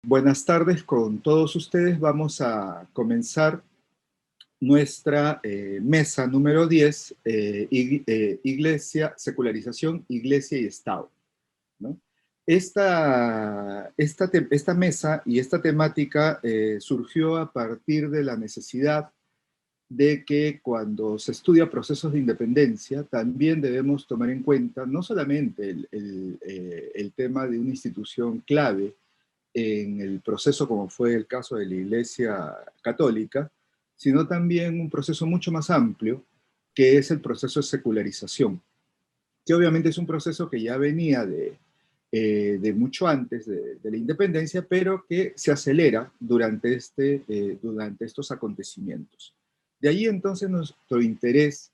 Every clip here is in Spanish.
Buenas tardes con todos ustedes. Vamos a comenzar nuestra mesa número 10, Iglesia, Secularización, Iglesia y Estado, ¿no? Esta mesa y esta temática surgió a partir de la necesidad de que cuando se estudia procesos de independencia, también debemos tomar en cuenta no solamente el tema de una institución clave en el proceso, como fue el caso de la Iglesia Católica, sino también un proceso mucho más amplio, que es el proceso de secularización, que obviamente es un proceso que ya venía de mucho antes de la independencia, pero que se acelera durante estos acontecimientos. De ahí entonces nuestro interés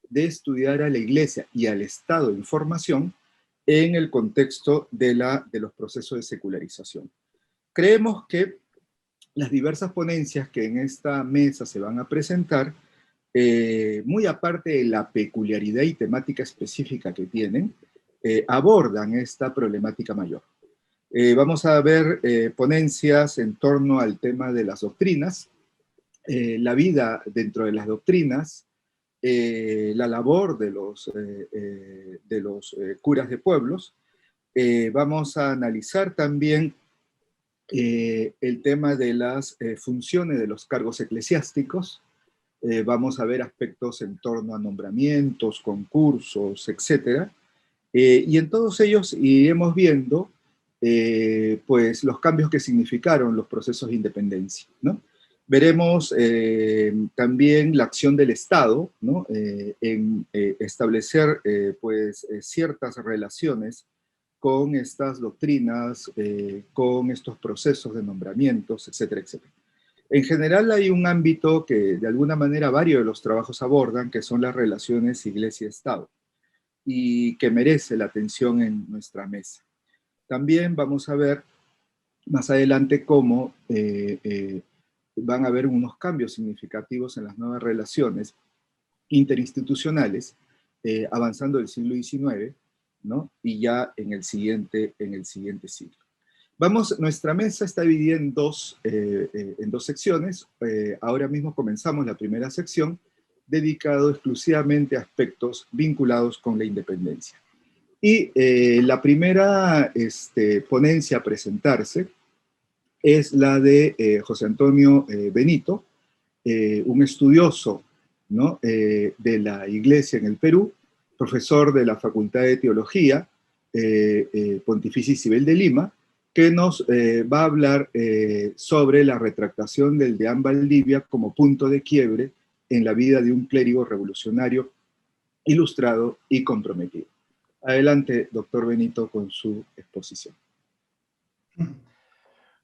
de estudiar a la Iglesia y al Estado en formación en el contexto de los procesos de secularización. Creemos que las diversas ponencias que en esta mesa se van a presentar, muy aparte de la peculiaridad y temática específica que tienen, abordan esta problemática mayor. Vamos a ver ponencias en torno al tema de las doctrinas, la vida dentro de las doctrinas, la labor de los curas de pueblos. Vamos a analizar también el tema de las funciones de los cargos eclesiásticos. Vamos a ver aspectos en torno a nombramientos, concursos, etc. Y en todos ellos iremos viendo pues los cambios que significaron los procesos de independencia, ¿no? Veremos también la acción del Estado, ¿no? En establecer pues ciertas relaciones con estas doctrinas, con estos procesos de nombramientos, etcétera, etcétera. En general hay un ámbito que de alguna manera varios de los trabajos abordan, que son las relaciones Iglesia-Estado, y que merece la atención en nuestra mesa. También vamos a ver más adelante cómo van a haber unos cambios significativos en las nuevas relaciones interinstitucionales, avanzando del siglo XIX, ¿no? Y ya en el siguiente siglo. Nuestra mesa está dividida en dos secciones. Ahora mismo comenzamos la primera sección, dedicado exclusivamente a aspectos vinculados con la independencia. Y la primera ponencia a presentarse es la de José Antonio Benito, un estudioso, ¿no? De la Iglesia en el Perú, profesor de la Facultad de Teología Pontificia Isabel de Lima, que nos va a hablar sobre la retractación del deán Valdivia como punto de quiebre en la vida de un clérigo revolucionario, ilustrado y comprometido. Adelante, doctor Benito, con su exposición.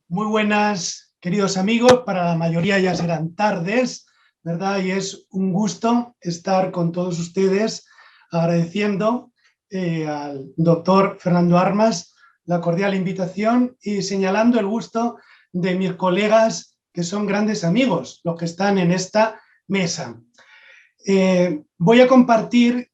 Muy buenas, queridos amigos. Para la mayoría ya serán tardes, ¿verdad? Y es un gusto estar con todos ustedes, agradeciendo al doctor Fernando Armas la cordial invitación y señalando el gusto de mis colegas que son grandes amigos, los que están en esta mesa. Voy a compartir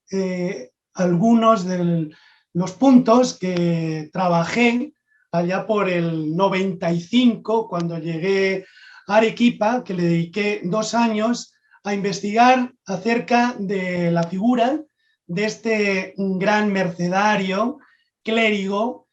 algunos de los puntos que trabajé allá por el 95, cuando llegué a Arequipa, que le dediqué 2 años a investigar acerca de la figura de este gran mercedario, clérigo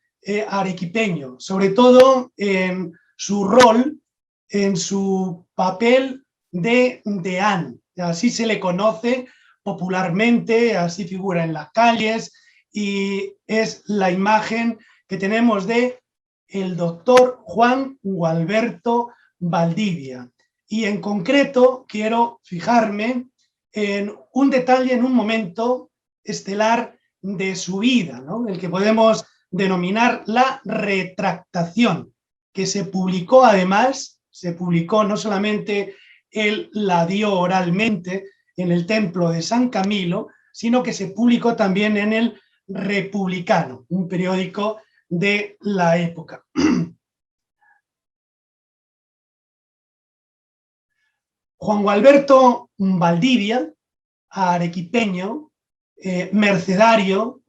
arequipeño, sobre todo en su rol, en su papel de deán. Así se le conoce popularmente, así figura en las calles, y es la imagen que tenemos de el doctor Juan Gualberto Valdivia. Y en concreto quiero fijarme en un detalle, en un momento estelar de su vida, ¿no? El que podemos denominar la retractación, que se publicó además, no solamente él la dio oralmente en el templo de San Camilo, sino que se publicó también en el Republicano, un periódico de la época. Juan Gualberto Valdivia, arequipeño, mercedario,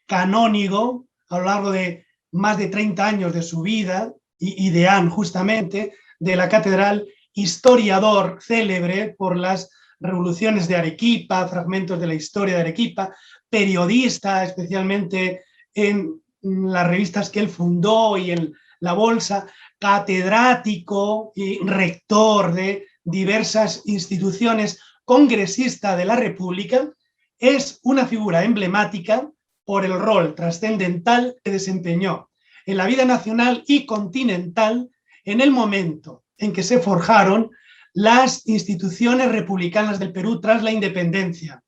canónigo, a lo largo de más de 30 años de su vida, y deán justamente de la catedral, historiador célebre por las revoluciones de Arequipa, fragmentos de la historia de Arequipa, periodista, especialmente en las revistas que él fundó y en La Bolsa, catedrático y rector de diversas instituciones, congresista de la República, es una figura emblemática por el rol trascendental que desempeñó en la vida nacional y continental en el momento en que se forjaron las instituciones republicanas del Perú tras la independencia.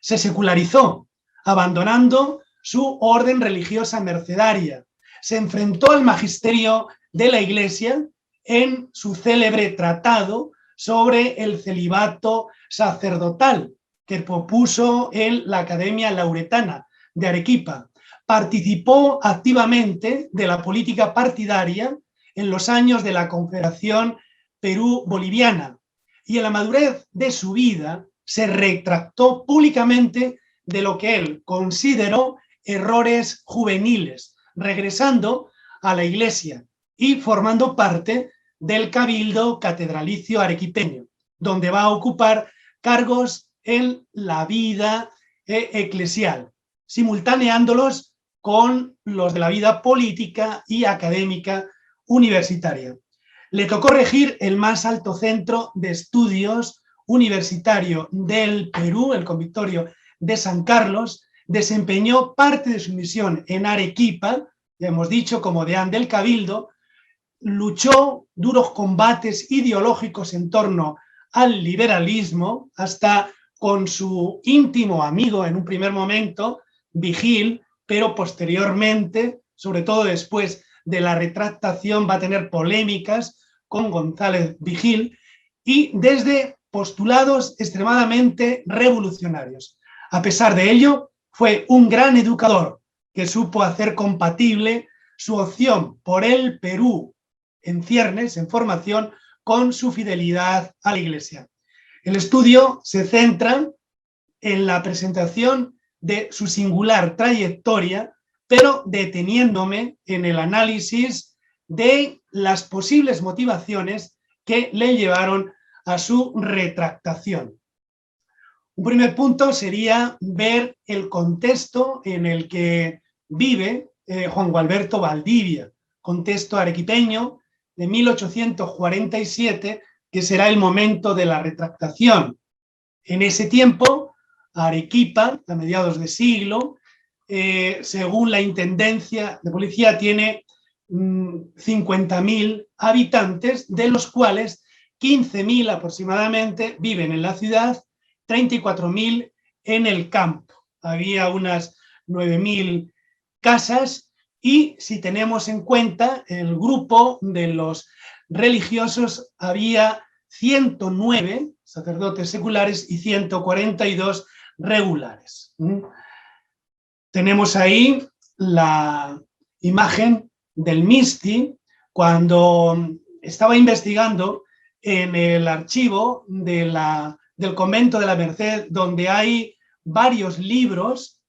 Se secularizó, abandonando su orden religiosa mercedaria. Se enfrentó al magisterio de la Iglesia en su célebre tratado sobre el celibato sacerdotal que propuso en la Academia Lauretana de Arequipa. Participó activamente de la política partidaria en los años de la Confederación Perú-Boliviana y en la madurez de su vida se retractó públicamente de lo que él consideró errores juveniles, regresando a la Iglesia y formando parte del Cabildo Catedralicio Arequipeño, donde va a ocupar cargos en la vida eclesial, simultaneándolos con los de la vida política y académica universitaria. Le tocó regir el más alto centro de estudios universitario del Perú, el Convictorio de San Carlos, desempeñó parte de su misión en Arequipa, ya hemos dicho, como deán del Cabildo, luchó duros combates ideológicos en torno al liberalismo, hasta con su íntimo amigo en un primer momento, Vigil, pero posteriormente, sobre todo después de la retractación, va a tener polémicas con González Vigil y desde postulados extremadamente revolucionarios. A pesar de ello, fue un gran educador que supo hacer compatible su opción por el Perú en ciernes, en formación, con su fidelidad a la Iglesia. El estudio se centra en la presentación de su singular trayectoria, pero deteniéndome en el análisis de las posibles motivaciones que le llevaron a su retractación. Un primer punto sería ver el contexto en el que vive Juan Gualberto Valdivia, contexto arequipeño de 1847, que será el momento de la retractación. En ese tiempo, Arequipa, a mediados de siglo, según la Intendencia de Policía, tiene 50.000 habitantes, de los cuales 15.000 aproximadamente viven en la ciudad, 34.000 en el campo. Había unas 9.000 casas y si tenemos en cuenta el grupo de los religiosos, había 109 sacerdotes seculares y 142 regulares. Tenemos ahí la imagen del Misti cuando estaba investigando en el archivo del convento de la Merced, donde hay varios libros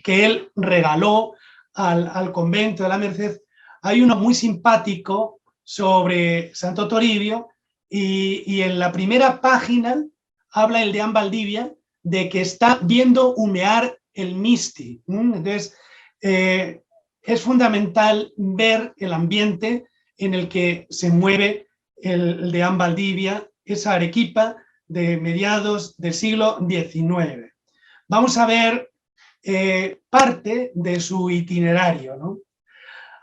que él regaló al convento de la Merced. Hay uno muy simpático sobre Santo Toribio y en la primera página habla el deán Valdivia de que está viendo humear el Misti. Entonces, es fundamental ver el ambiente en el que se mueve el deán Valdivia, esa Arequipa de mediados del siglo XIX. Vamos a ver parte de su itinerario, ¿no?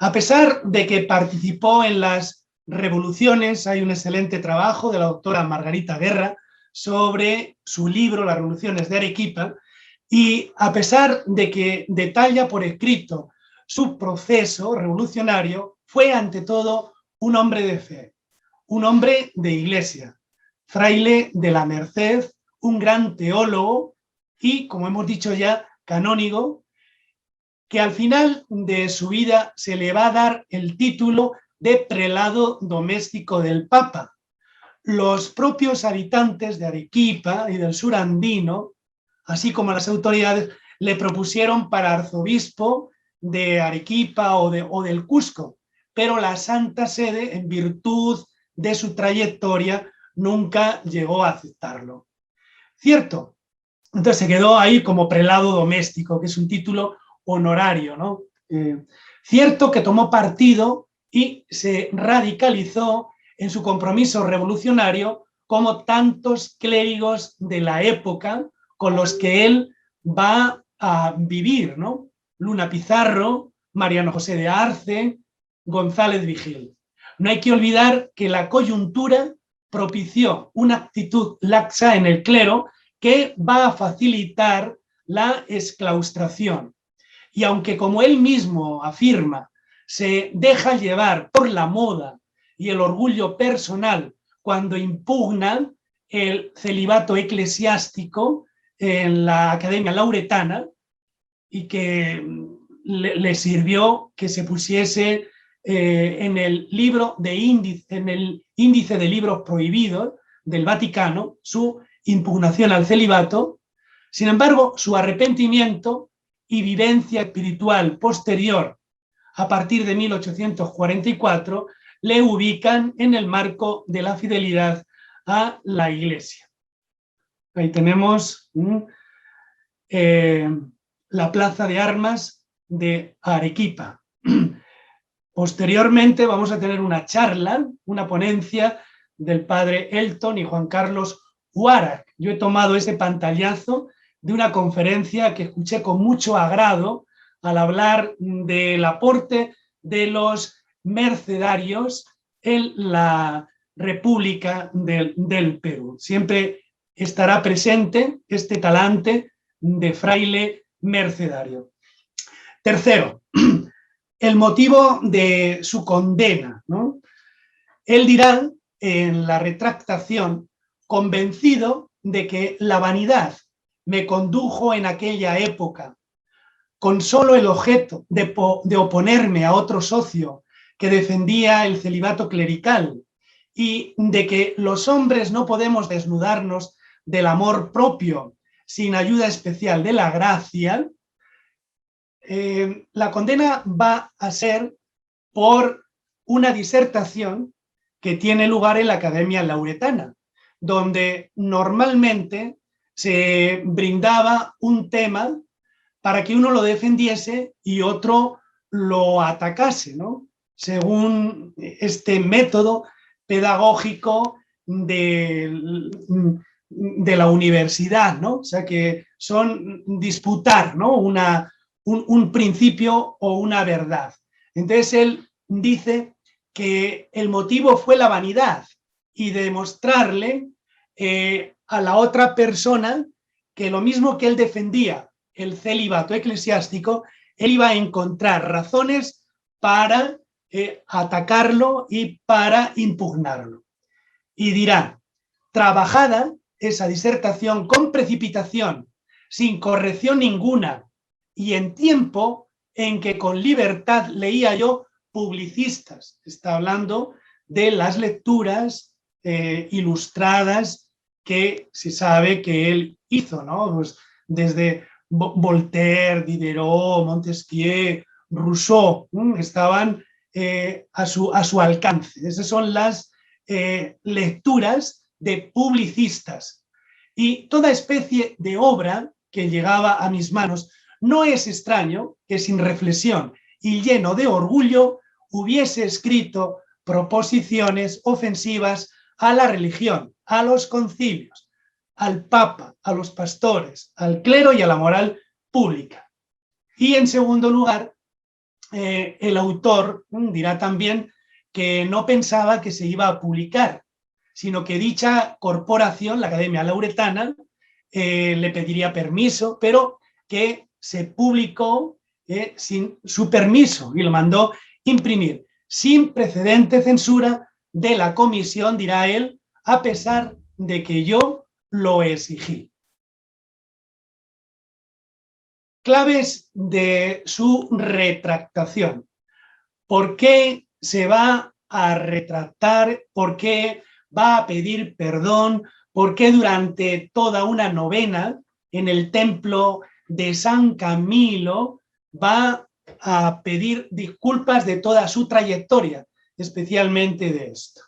A pesar de que participó en las revoluciones, hay un excelente trabajo de la doctora Margarita Guerra sobre su libro Las revoluciones de Arequipa, y a pesar de que detalla por escrito su proceso revolucionario, fue ante todo un hombre de fe, un hombre de iglesia, fraile de la Merced, un gran teólogo y, como hemos dicho ya, canónigo, que al final de su vida se le va a dar el título de prelado doméstico del Papa. Los propios habitantes de Arequipa y del sur andino, así como las autoridades, le propusieron para arzobispo de Arequipa o del Cusco, pero la Santa Sede, en virtud de su trayectoria, nunca llegó a aceptarlo. Cierto, entonces se quedó ahí como prelado doméstico, que es un título honorario, ¿no? Cierto que tomó partido y se radicalizó en su compromiso revolucionario como tantos clérigos de la época con los que él va a vivir, ¿no? Luna Pizarro, Mariano José de Arce, González Vigil. No hay que olvidar que la coyuntura propició una actitud laxa en el clero que va a facilitar la exclaustración. Y aunque, como él mismo afirma, se deja llevar por la moda y el orgullo personal cuando impugnan el celibato eclesiástico en la Academia Lauretana, y que le sirvió que se pusiese en el libro de índice, en el índice de libros prohibidos del Vaticano, su impugnación al celibato. Sin embargo, su arrepentimiento y vivencia espiritual posterior, a partir de 1844, le ubican en el marco de la fidelidad a la Iglesia. Ahí tenemos la plaza de armas de Arequipa. Posteriormente vamos a tener una charla, una ponencia del padre Elton y Juan Carlos Huarac. Yo he tomado ese pantallazo de una conferencia que escuché con mucho agrado al hablar del aporte de los mercedarios en la República del Perú. Siempre estará presente este talante de fraile mercedario. Tercero, el motivo de su condena, ¿no? Él dirá en la retractación, convencido de que la vanidad me condujo en aquella época con solo el objeto de oponerme a otro socio que defendía el celibato clerical, y de que los hombres no podemos desnudarnos del amor propio sin ayuda especial de la gracia, la condena va a ser por una disertación que tiene lugar en la Academia Lauretana, donde normalmente se brindaba un tema para que uno lo defendiese y otro lo atacase, ¿no? Según este método pedagógico de la universidad, ¿no? O sea, que son disputar, ¿no? Un principio o una verdad. Entonces él dice que el motivo fue la vanidad y demostrarle a la otra persona que lo mismo que él defendía el celibato eclesiástico, él iba a encontrar razones para atacarlo y para impugnarlo. Y dirá, trabajada esa disertación con precipitación, sin corrección ninguna, y en tiempo en que con libertad leía yo publicistas. Está hablando de las lecturas ilustradas que se sabe que él hizo, ¿no? Pues desde Voltaire, Diderot, Montesquieu, Rousseau, estaban a su alcance. Esas son las lecturas de publicistas. Y toda especie de obra que llegaba a mis manos, no es extraño que sin reflexión y lleno de orgullo hubiese escrito proposiciones ofensivas a la religión, a los concilios, al Papa, a los pastores, al clero y a la moral pública. Y en segundo lugar, el autor dirá también que no pensaba que se iba a publicar, sino que dicha corporación, la Academia Lauretana, le pediría permiso, pero que se publicó sin su permiso y lo mandó imprimir, sin precedente censura de la comisión, dirá él, a pesar de que yo lo exigí. Claves de su retractación. ¿Por qué se va a retractar? ¿Por qué va a pedir perdón? ¿Por qué durante toda una novena en el templo de San Camilo va a pedir disculpas de toda su trayectoria, especialmente de esto.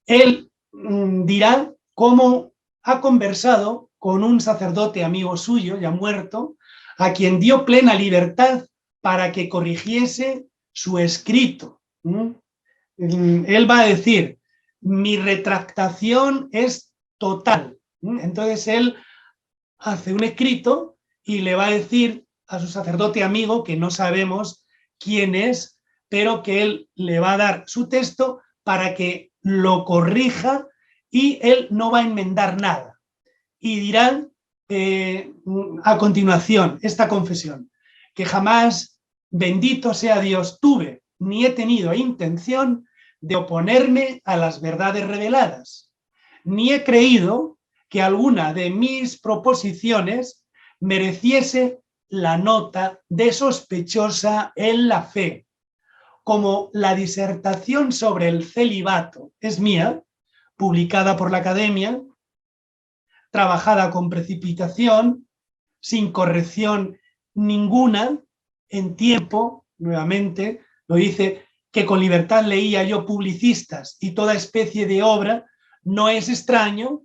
Él dirá cómo ha conversado con un sacerdote amigo suyo, ya muerto, a quien dio plena libertad para que corrigiese su escrito. Él va a decir, mi retractación es total. Entonces él hace un escrito y le va a decir a su sacerdote amigo, que no sabemos quién es, pero que él le va a dar su texto para que lo corrija y él no va a enmendar nada. Y dirán a continuación esta confesión, que jamás, bendito sea Dios, tuve ni he tenido intención de oponerme a las verdades reveladas, ni he creído que alguna de mis proposiciones mereciese la nota de sospechosa en la fe, como la disertación sobre el celibato es mía, publicada por la Academia, trabajada con precipitación, sin corrección ninguna, en tiempo, nuevamente, lo dice, que con libertad leía yo publicistas y toda especie de obra, no es extraño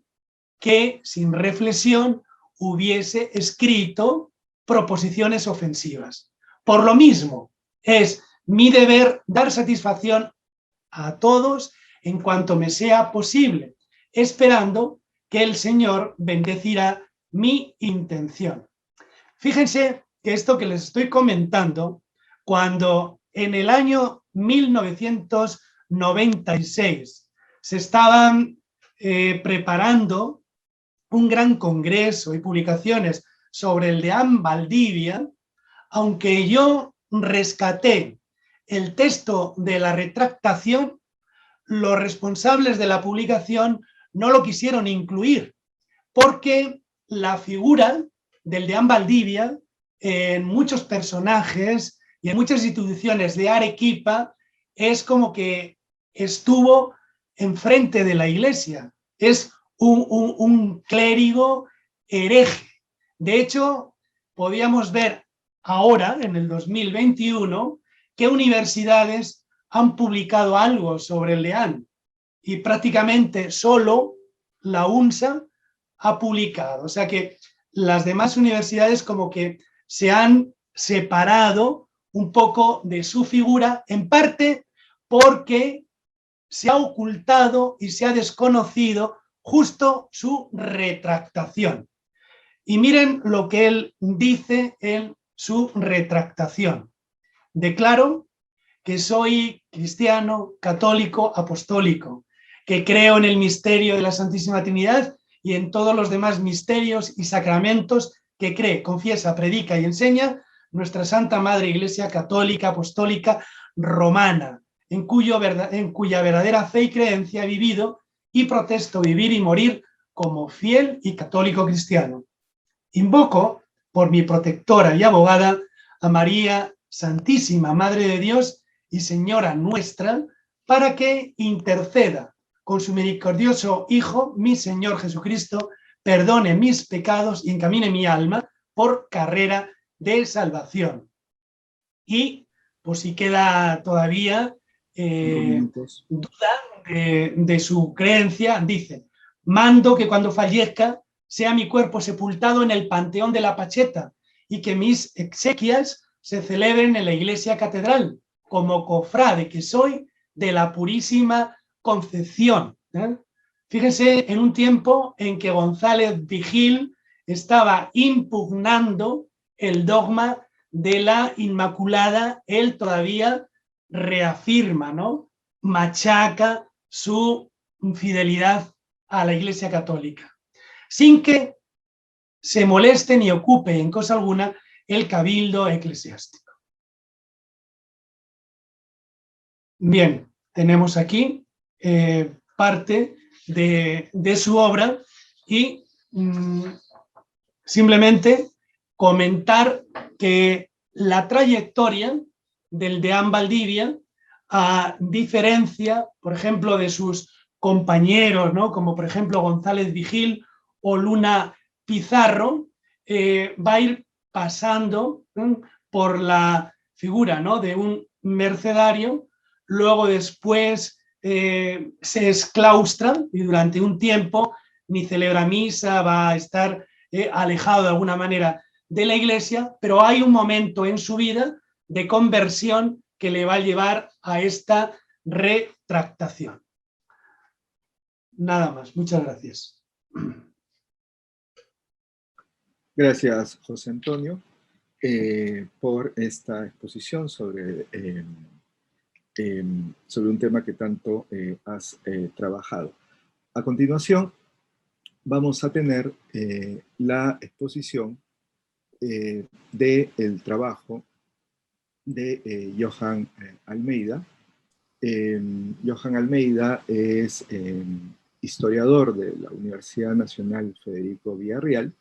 que sin reflexión hubiese escrito proposiciones ofensivas. Por lo mismo, es mi deber dar satisfacción a todos en cuanto me sea posible, esperando que el Señor bendecirá mi intención. Fíjense que esto que les estoy comentando, cuando en el año 1996 se estaban preparando un gran congreso y publicaciones sobre el Deán Valdivia, aunque yo rescaté el texto de la retractación, los responsables de la publicación no lo quisieron incluir, porque la figura del Deán Valdivia en muchos personajes y en muchas instituciones de Arequipa es como que estuvo enfrente de la Iglesia, es un clérigo hereje. De hecho, podíamos ver ahora, en el 2021, que universidades han publicado algo sobre el Deán y prácticamente solo la UNSA ha publicado. O sea que las demás universidades como que se han separado un poco de su figura, en parte porque se ha ocultado y se ha desconocido justo su retractación. Y miren lo que él dice en su retractación. Declaro que soy cristiano, católico, apostólico, que creo en el misterio de la Santísima Trinidad y en todos los demás misterios y sacramentos que cree, confiesa, predica y enseña nuestra Santa Madre Iglesia Católica, Apostólica, Romana, en cuya verdadera fe y creencia he vivido y protesto vivir y morir como fiel y católico cristiano. Invoco por mi protectora y abogada a María Santísima, Madre de Dios y Señora nuestra, para que interceda con su misericordioso Hijo, mi Señor Jesucristo, perdone mis pecados y encamine mi alma por carrera de salvación. Y, pues si queda todavía duda de su creencia, dice, mando que cuando fallezca sea mi cuerpo sepultado en el Panteón de la Pacheta y que mis exequias se celebren en la iglesia catedral, como cofrade que soy de la Purísima Concepción. Fíjense, en un tiempo en que González Vigil estaba impugnando el dogma de la Inmaculada, él todavía reafirma, ¿no? Machaca su fidelidad a la Iglesia Católica, sin que se moleste ni ocupe en cosa alguna el cabildo eclesiástico. Bien, tenemos aquí parte de su obra y simplemente comentar que la trayectoria del Deán Valdivia, a diferencia, por ejemplo, de sus compañeros, ¿no? Como por ejemplo González Vigil o Luna Pizarro, va a ir pasando por la figura, ¿no?, de un mercedario, luego después se exclaustra y durante un tiempo ni celebra misa, va a estar alejado de alguna manera de la iglesia, pero hay un momento en su vida de conversión que le va a llevar a esta retractación. Nada más, muchas gracias. Gracias, José Antonio, por esta exposición sobre un tema que tanto has trabajado. A continuación, vamos a tener la exposición del trabajo de Johan Almeida. Johan Almeida es historiador de la Universidad Nacional Federico Villarreal,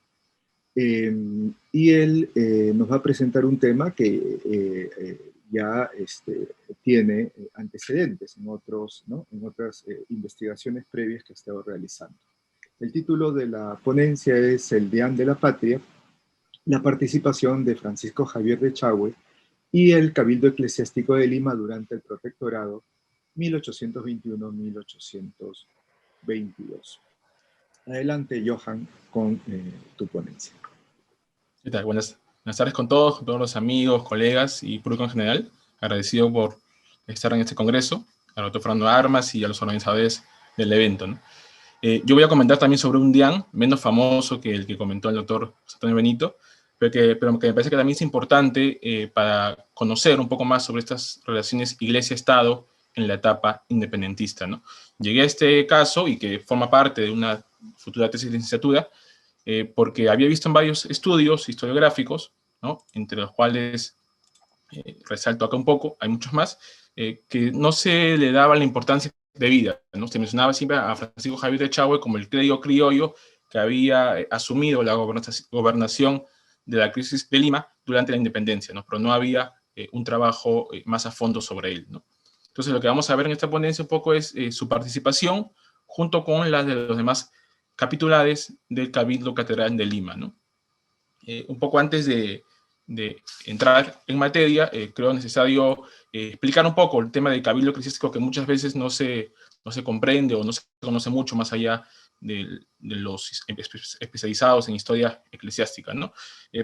y él nos va a presentar un tema que ya tiene antecedentes en otras investigaciones previas que ha estado realizando. El título de la ponencia es El Deán de la Patria, la participación de Francisco Javier de Echagüe y el Cabildo Eclesiástico de Lima durante el Protectorado 1821-1822. Adelante, Johan, con tu ponencia. ¿Qué tal? Buenas tardes con todos los amigos, colegas y público en general. Agradecido por estar en este congreso, al doctor Fernando Armas y a los organizadores del evento, ¿no? Yo voy a comentar también sobre un DIAN menos famoso que el que comentó el doctor Antonio Benito, pero que me parece que también es importante para conocer un poco más sobre estas relaciones iglesia-estado en la etapa independentista, ¿no? Llegué a este caso, y que forma parte de una futura tesis de licenciatura, porque había visto en varios estudios historiográficos, ¿no?, entre los cuales resalto acá un poco, hay muchos más, que no se le daba la importancia debida, ¿no? Se mencionaba siempre a Francisco Javier de Echagüe como el clérigo criollo que había asumido la gobernación de la crisis de Lima durante la independencia, ¿no? Pero no había un trabajo más a fondo sobre él, ¿no? Entonces lo que vamos a ver en esta ponencia un poco es su participación junto con la de los demás capitulares del Cabildo Catedral de Lima, ¿no? Un poco antes de entrar en materia, creo necesario explicar un poco el tema del cabildo eclesiástico, que muchas veces no se comprende o no se conoce mucho más allá de los especializados en historia eclesiástica, ¿no?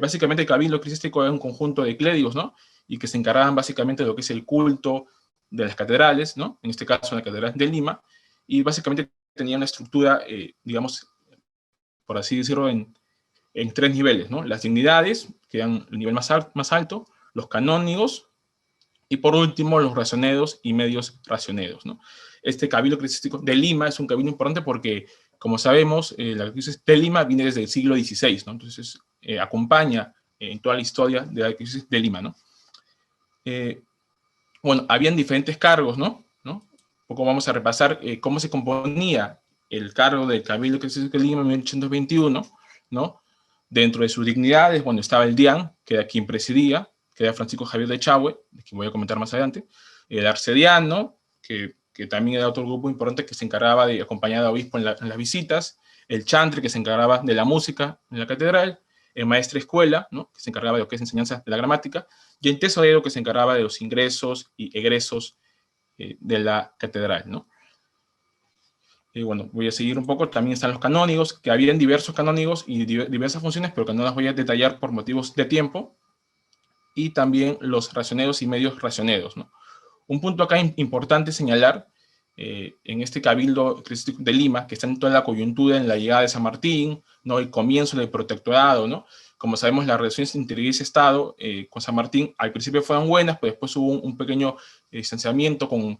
Básicamente el cabildo eclesiástico era un conjunto de clérigos, ¿no?, y que se encargaban básicamente de lo que es el culto de las catedrales, ¿no?, en este caso en la Catedral de Lima, y básicamente tenía una estructura, digamos, por así decirlo, en tres niveles, ¿no? Las dignidades, que eran el nivel más alto, los canónigos, y por último los racioneros y medios racioneros, ¿no? Este cabildo eclesiástico de Lima es un cabildo importante porque, como sabemos, la crisis de Lima viene desde el siglo XVI, ¿no? Entonces acompaña en toda la historia de la crisis de Lima, ¿no? Bueno, habían diferentes cargos, ¿no? Un poco vamos a repasar cómo se componía el cargo del cabildo eclesiástico de Lima en 1821, ¿no? Dentro de sus dignidades, bueno, estaba el DIAN, que era quien presidía, que era Francisco Javier de Echagüe, de quien voy a comentar más adelante, el arcediano, que también era otro grupo importante que se encargaba de acompañar al obispo en las visitas, el chantre, que se encargaba de la música en la catedral, el maestre escuela, ¿no?, que se encargaba de lo que es enseñanza de la gramática, y el tesorero, que se encargaba de los ingresos y egresos de la catedral, ¿no? Bueno, voy a seguir un poco. También están los canónigos, que habían diversos canónigos y diversas funciones, pero que no las voy a detallar por motivos de tiempo. Y también los racioneros y medios racioneros, ¿no? Un punto acá importante señalar, en este cabildo eclesiástico de Lima, que está en toda la coyuntura en la llegada de San Martín, ¿no?, el comienzo del protectorado, ¿no? Como sabemos, las relaciones entre Iglesia y Estado con San Martín al principio fueron buenas, pero después hubo un pequeño distanciamiento con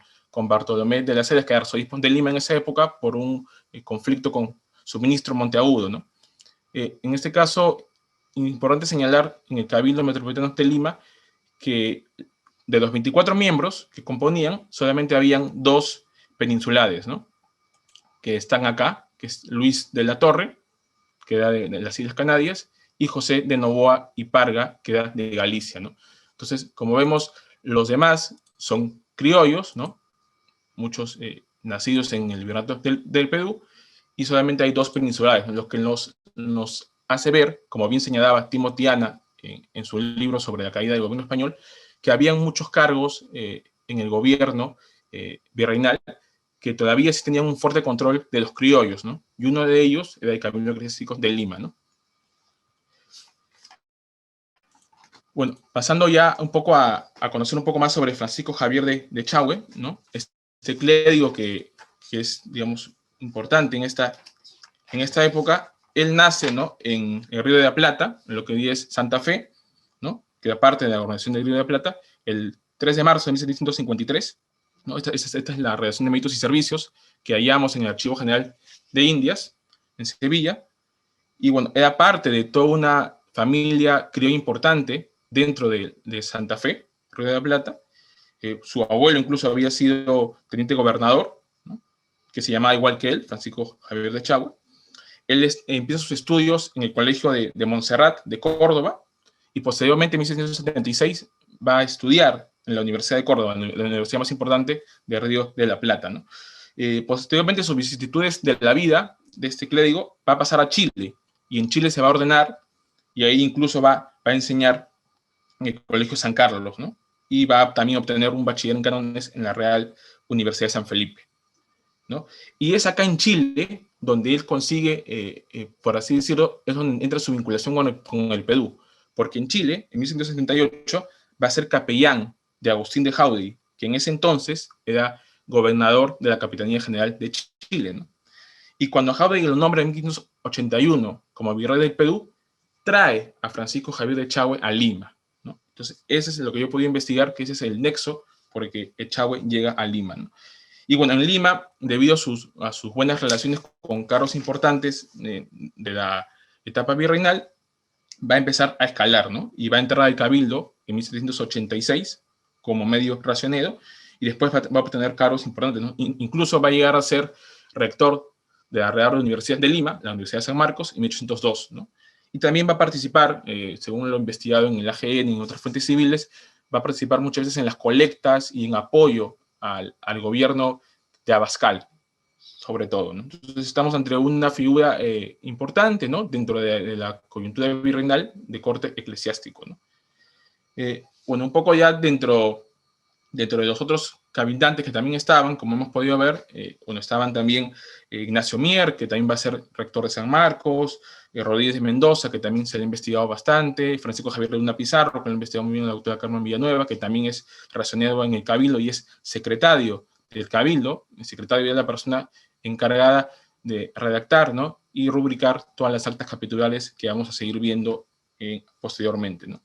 Bartolomé de las Heras, que era arzobispo de Lima en esa época, por un conflicto con su ministro Monteagudo, ¿no? En este caso, importante señalar en el Cabildo Metropolitano de Lima que de los 24 miembros que componían, solamente habían 2 peninsulares, ¿no?, que están acá, que es Luis de la Torre, que era de las Islas Canarias, y José de Novoa y Parga, que era de Galicia, ¿no? Entonces, como vemos, los demás son criollos, ¿no?, muchos nacidos en el Virreinato del Perú, y solamente hay 2 peninsulares, los que nos hace ver, como bien señalaba Timotiana en su libro sobre la caída del gobierno español, que habían muchos cargos en el gobierno virreinal que todavía sí tenían un fuerte control de los criollos, ¿no? Y uno de ellos era el Cabildo Eclesiástico de Lima, ¿no? Bueno, pasando ya un poco a conocer un poco más sobre Francisco Javier de Echagüe, ¿no? Este clérigo que es, digamos, importante en esta época. Él nace, ¿no?, en el Río de la Plata, en lo que hoy es Santa Fe, ¿no?, que era parte de la gobernación del Río de la Plata, el 3 de marzo de 1753, ¿no? Esta es la redacción de méritos y servicios que hallamos en el Archivo General de Indias, en Sevilla, y bueno, era parte de toda una familia criolla importante dentro de Santa Fe, Río de la Plata. Su abuelo incluso había sido teniente gobernador, ¿no?, que se llamaba igual que él, Francisco Javier de Echagüe. Él empieza sus estudios en el Colegio de Montserrat de Córdoba, y posteriormente en 1776 va a estudiar en la Universidad de Córdoba, la universidad más importante de Río de la Plata, ¿no? Posteriormente sus vicisitudes de la vida de este clérigo va a pasar a Chile, y en Chile se va a ordenar, y ahí incluso va a enseñar en el Colegio San Carlos, ¿no? Y va también a obtener un bachiller en cánones en la Real Universidad de San Felipe, ¿no? Y es acá en Chile donde él consigue, por así decirlo, es donde entra su vinculación con el Perú, porque en Chile, en 1778, va a ser capellán de Agustín de Jauregui, que en ese entonces era gobernador de la Capitanía General de Chile, ¿no? Y cuando Jauregui lo nombra en 1581 como virrey del Perú, trae a Francisco Javier de Echagüe a Lima, ¿no? Entonces, ese es lo que yo pude investigar, que ese es el nexo por el que Echagüe llega a Lima, ¿no? Y bueno, en Lima, debido a sus buenas relaciones con cargos importantes de la etapa virreinal, va a empezar a escalar, ¿no? Y va a entrar al Cabildo en 1786 como medio racionero, y después va a obtener cargos importantes, ¿no? Incluso va a llegar a ser rector de la Real Universidad de Lima, la Universidad de San Marcos, en 1802, ¿no? Y también va a participar, según lo investigado en el AGN y en otras fuentes civiles, va a participar muchas veces en las colectas y en apoyo al gobierno de Abascal, sobre todo, ¿no? Entonces estamos ante una figura importante, ¿no?, dentro de la coyuntura virreinal de corte eclesiástico, ¿no? Bueno, un poco ya dentro de los otros cabildantes que también estaban, como hemos podido ver, bueno, estaban también Ignacio Mier, que también va a ser rector de San Marcos, Rodríguez de Mendoza, que también se le ha investigado bastante, Francisco Javier de Luna Pizarro, que lo ha investigado muy bien la doctora Carmen Villanueva, que también es racionero en el Cabildo y es secretario del Cabildo. El secretario es la persona encargada de redactar, ¿no?, y rubricar todas las actas capitulares que vamos a seguir viendo posteriormente, ¿no?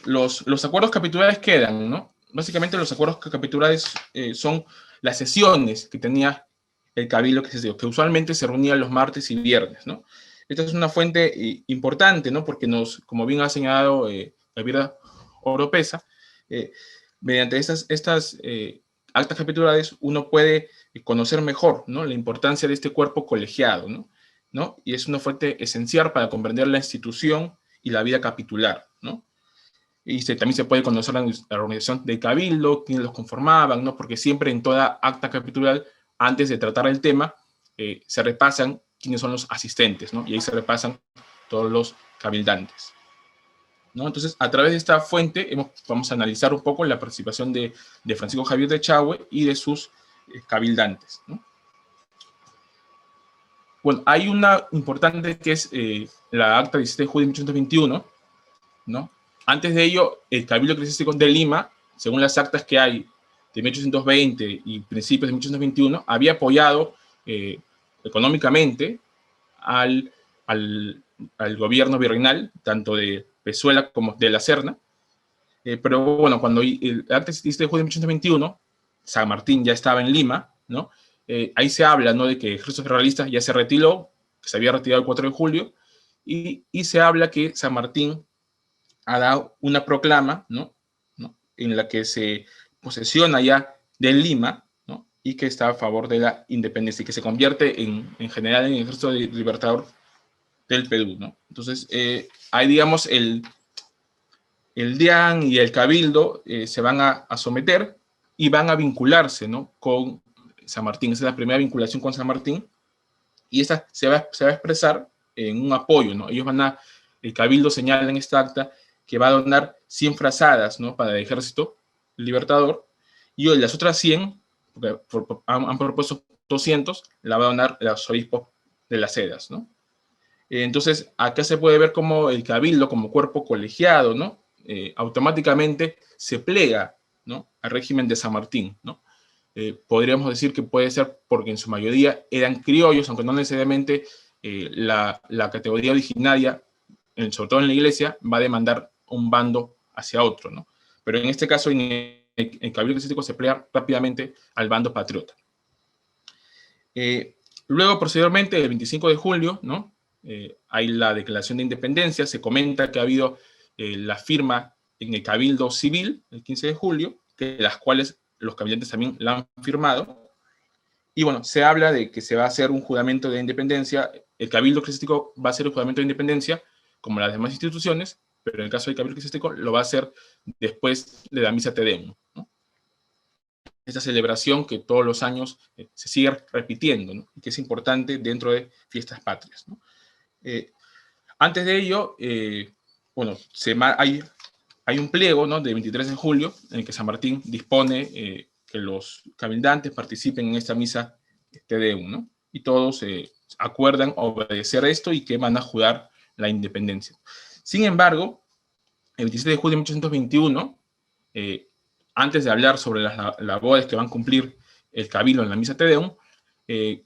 Los acuerdos capitulares quedan, ¿no? Básicamente los acuerdos capitulares son las sesiones que tenía el Cabildo, que usualmente se reunía los martes y viernes, ¿no? Esta es una fuente importante, ¿no?, porque como bien ha señalado Elvira Oropesa, mediante estas actas capitulares uno puede conocer mejor, ¿no?, la importancia de este cuerpo colegiado, ¿no? Y es una fuente esencial para comprender la institución y la vida capitular, ¿no? Y también se puede conocer la organización del Cabildo, quiénes los conformaban, ¿no? Porque siempre en toda acta capitular, antes de tratar el tema, se repasan quiénes son los asistentes, ¿no? Y ahí se repasan todos los cabildantes, ¿no? Entonces, a través de esta fuente vamos a analizar un poco la participación de Francisco Javier de Echagüe y de sus cabildantes, ¿no? Bueno, hay una importante que es la acta 17 de julio de 1821, ¿no? Antes de ello, el Cabildo Eclesiástico de Lima, según las actas que hay de 1820 y principios de 1821, había apoyado económicamente al gobierno virreinal, tanto de Pezuela como de la Serna. Pero bueno, cuando el acta 17 de julio de 1821, San Martín ya estaba en Lima, ¿no? Ahí se habla, ¿no?, de que el ejército realista ya se retiró, que se había retirado el 4 de julio, y se habla que San Martín ha dado una proclama, ¿no?, en la que se posesiona ya de Lima, ¿no?, y que está a favor de la independencia y que se convierte en general en el ejército libertador del Perú, ¿no? Entonces, ahí, digamos, el DIAN y el Cabildo se van a someter y van a vincularse, ¿no?, con San Martín. Esa es la primera vinculación con San Martín, y esta se va a expresar en un apoyo, ¿no? Ellos van a el Cabildo señala en esta acta que va a donar 100 frazadas, ¿no?, para el Ejército Libertador, y las otras 100, porque han propuesto 200, la va a donar el arzobispo de las Heras, ¿no? Entonces, acá se puede ver cómo el Cabildo, como cuerpo colegiado, ¿no?, automáticamente se plega, ¿no?, al régimen de San Martín, ¿no? Podríamos decir que puede ser porque en su mayoría eran criollos, aunque no necesariamente la categoría originaria, sobre todo en la iglesia, va a demandar un bando hacia otro, ¿no? Pero en este caso, en el Cabildo Eclesiástico se plega rápidamente al bando patriota. Luego, posteriormente, el 25 de julio, ¿no?, hay la declaración de independencia. Se comenta que ha habido la firma en el Cabildo Civil, el 15 de julio, que las cuales los cabildantes también la han firmado. Y bueno, se habla de que se va a hacer un juramento de independencia. El Cabildo Eclesiástico va a hacer el juramento de independencia, como las demás instituciones, pero en el caso del Cabildo Eclesiástico lo va a hacer después de la Misa Te Deum, ¿no? Esta celebración que todos los años se sigue repitiendo, ¿no?, y que es importante dentro de fiestas patrias, ¿no? Antes de ello, bueno, hay un pliego, ¿no?, de 23 de julio en el que San Martín dispone que los cabildantes participen en esta misa Te Deum, ¿no?, y todos acuerdan obedecer esto y que van a jurar la independencia. Sin embargo, el 27 de julio de 1821, antes de hablar sobre las labores que van a cumplir el Cabildo en la misa Te Deum,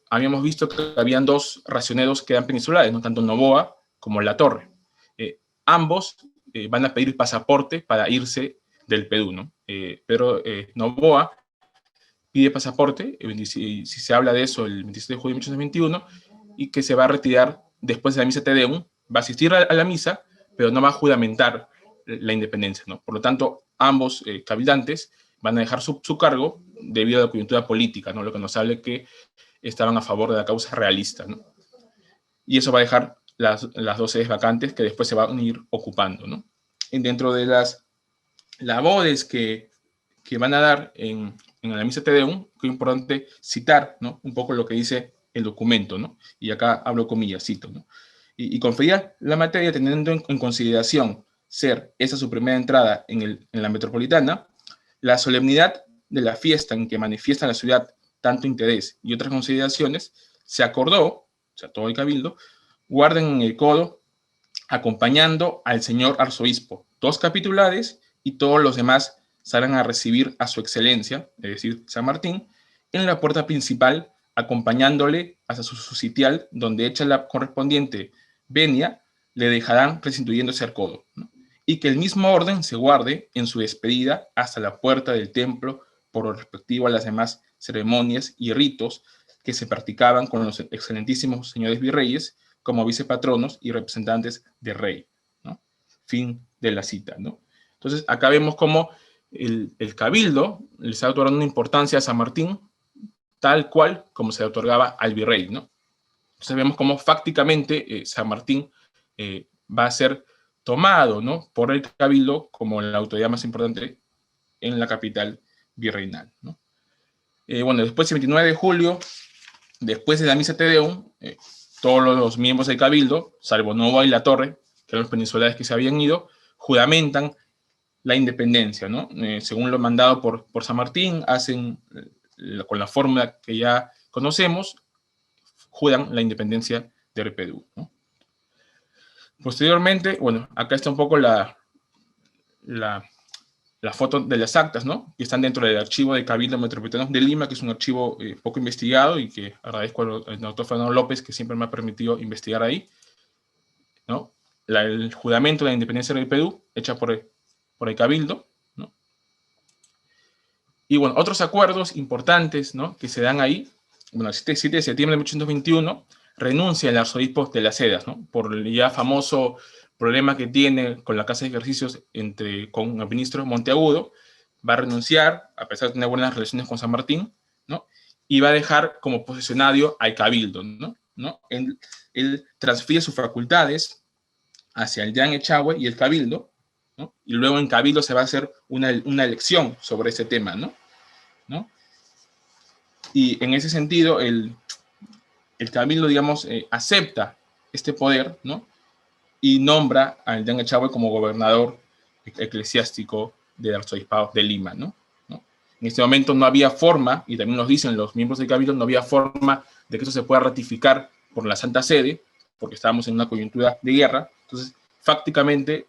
habíamos visto que habían dos racioneros que eran peninsulares, ¿no?, tanto Noboa como Latorre. Ambos van a pedir pasaporte para irse del Perú, ¿no? Pero Noboa pide pasaporte, si se habla de eso el 27 de julio de 1821, y que se va a retirar después de la misa Te Deum, va a asistir a la misa, pero no va a juramentar la independencia, ¿no? Por lo tanto, ambos cabildantes van a dejar su cargo debido a la coyuntura política, ¿no?, lo que nos habla que estaban a favor de la causa realista, ¿no? Y eso va a dejar las dos sedes vacantes que después se van a ir ocupando, ¿no? Y dentro de las labores que van a dar en la misa Te Deum, que es importante citar, ¿no?, un poco lo que dice el documento, ¿no? Y acá hablo comillas, cito, ¿no? Y conferir la materia teniendo en consideración ser esa su primera entrada en la metropolitana, la solemnidad de la fiesta en que manifiesta la ciudad tanto interés y otras consideraciones, se acordó, o sea, todo el cabildo, guarden en el codo, acompañando al señor arzobispo, 2 capitulares, y todos los demás salgan a recibir a su excelencia, es decir, San Martín, en la puerta principal, acompañándole hasta su sitial, donde hecha la correspondiente venia, le dejarán restituyéndose al codo, ¿no? Y que el mismo orden se guarde en su despedida hasta la puerta del templo, por lo respectivo a las demás ceremonias y ritos que se practicaban con los excelentísimos señores virreyes como vicepatronos y representantes del rey, ¿no? Fin de la cita, ¿no? Entonces, acá vemos cómo el cabildo le está otorgando una importancia a San Martín, tal cual como se le otorgaba al virrey, ¿no? Entonces vemos cómo fácticamente San Martín va a ser tomado, ¿no?, por el cabildo como la autoridad más importante en la capital virreinal, ¿no? Bueno, después del 29 de julio, después de la misa Te Deum, todos los miembros del cabildo, salvo Noboa y Latorre, que eran los peninsulares que se habían ido, juramentan la independencia, ¿no? Según lo mandado por San Martín, hacen con la fórmula que ya conocemos, juran la independencia del Perú, ¿no? Posteriormente, bueno, acá está un poco la foto de las actas, ¿no?, que están dentro del archivo del Cabildo Metropolitano de Lima, que es un archivo poco investigado y que agradezco al doctor Fernando López, que siempre me ha permitido investigar ahí, ¿no? El juramento de la independencia del Perú, hecha por el Cabildo, ¿no? Y bueno, otros acuerdos importantes, ¿no?, que se dan ahí. Bueno, el 7 de septiembre de 1821 renuncia el arzobispo de las Heras, ¿no?, por el ya famoso problema que tiene con la Casa de Ejercicios con el ministro Monteagudo. Va a renunciar, a pesar de tener buenas relaciones con San Martín, ¿no?, y va a dejar como posesionario al Cabildo, ¿no? Él transfiere sus facultades hacia el Jan Echagüe y el Cabildo, ¿no?, y luego en Cabildo se va a hacer una elección sobre ese tema, ¿no? Y en ese sentido, el Cabildo, digamos, acepta este poder, ¿no?, y nombra a Elian Echagüe como gobernador eclesiástico del arzobispado de Lima, ¿no? En este momento no había forma, y también nos dicen los miembros del Cabildo, no había forma de que esto se pueda ratificar por la Santa Sede, porque estábamos en una coyuntura de guerra. Entonces, fácticamente,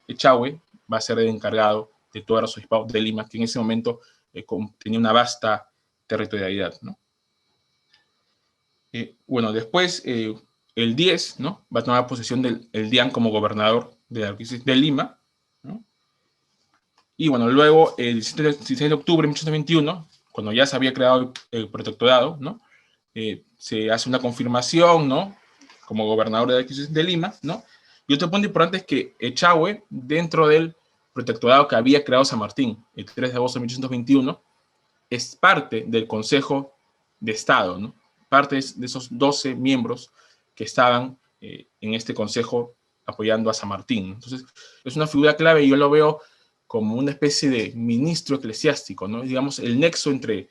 Echagüe va a ser el encargado de todo el arzobispado de Lima, que en ese momento tenía una vasta territorialidad, ¿no? Bueno, después, el 10, ¿no?, va a tomar posesión el DIAN como gobernador de la arquidiócesis de Lima, ¿no? Y bueno, luego, el 16 de octubre de 1821, cuando ya se había creado el protectorado, ¿no?, se hace una confirmación, ¿no?, como gobernador de la arquidiócesis de Lima, ¿no? Y otro punto importante es que Echagüe, dentro del protectorado que había creado San Martín el 3 de agosto de 1821, es parte del Consejo de Estado, ¿no? Parte de esos 12 miembros que estaban en este consejo apoyando a San Martín. Entonces, es una figura clave y yo lo veo como una especie de ministro eclesiástico, ¿no? Digamos, el nexo entre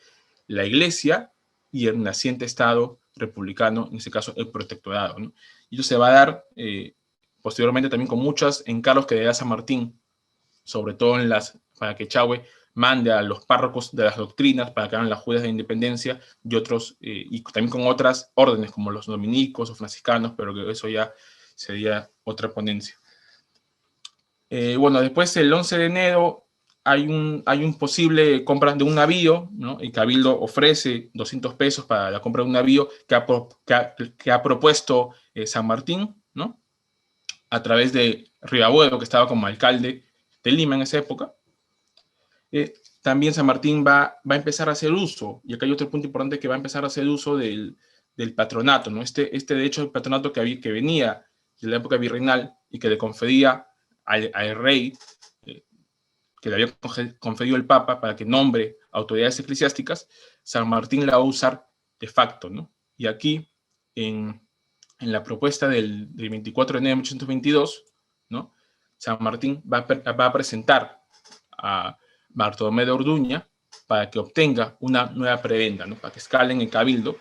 la iglesia y el naciente Estado republicano, en este caso el protectorado, ¿no? Y eso se va a dar posteriormente también con muchos encargos que le da San Martín, sobre todo para que Echagüe mande a los párrocos de las doctrinas para que hagan las jueces de independencia y otros, y también con otras órdenes como los dominicos o franciscanos, pero que eso ya sería otra ponencia. Bueno, después el 11 de enero hay un posible compra de un navío, ¿no? El Cabildo ofrece 200 pesos para la compra de un navío que ha propuesto San Martín, ¿no?, a través de Rivabuedo, que estaba como alcalde de Lima en esa época. También San Martín va a empezar a hacer uso, y acá hay otro punto importante, que va a empezar a hacer uso del patronato, ¿no? Este de hecho el patronato que venía de la época virreinal y que le concedía al rey, que le había conferido el Papa para que nombre autoridades eclesiásticas, San Martín la va a usar de facto, ¿no? Y aquí, en la propuesta del 24 de enero de 1822, ¿no?, San Martín va a presentar a Bartolomé de Orduña para que obtenga una nueva prebenda, ¿no?, para que escalen el Cabildo,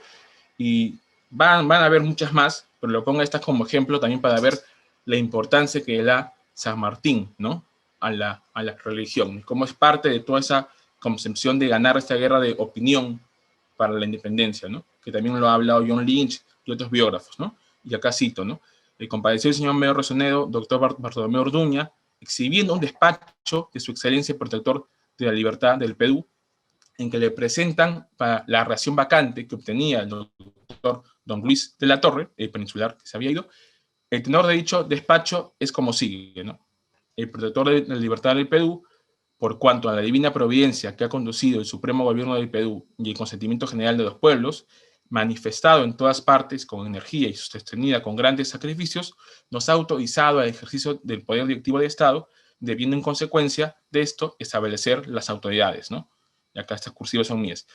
y van a haber muchas más, pero lo pongo estas como ejemplo también para ver la importancia que le da San Martín, ¿no?, a la religión, cómo es parte de toda esa concepción de ganar esta guerra de opinión para la independencia, ¿no?, que también lo ha hablado John Lynch y otros biógrafos, ¿no? Y acá cito, ¿no?: compareció el señor Medio Resonedo, doctor Bartolomé Orduña, exhibiendo un despacho de su excelencia protector de la libertad del Perú, en que le presentan para la ración vacante que obtenía el doctor don Luis de la Torre, el peninsular que se había ido. El tenor de dicho despacho es como sigue, ¿no? El protector de la libertad del Perú, por cuanto a la divina providencia que ha conducido el supremo gobierno del Perú y el consentimiento general de los pueblos, manifestado en todas partes con energía y sostenida con grandes sacrificios, nos ha autorizado al ejercicio del poder directivo del Estado, debiendo en consecuencia de esto establecer las autoridades, ¿no? Y acá estas cursivas son mías,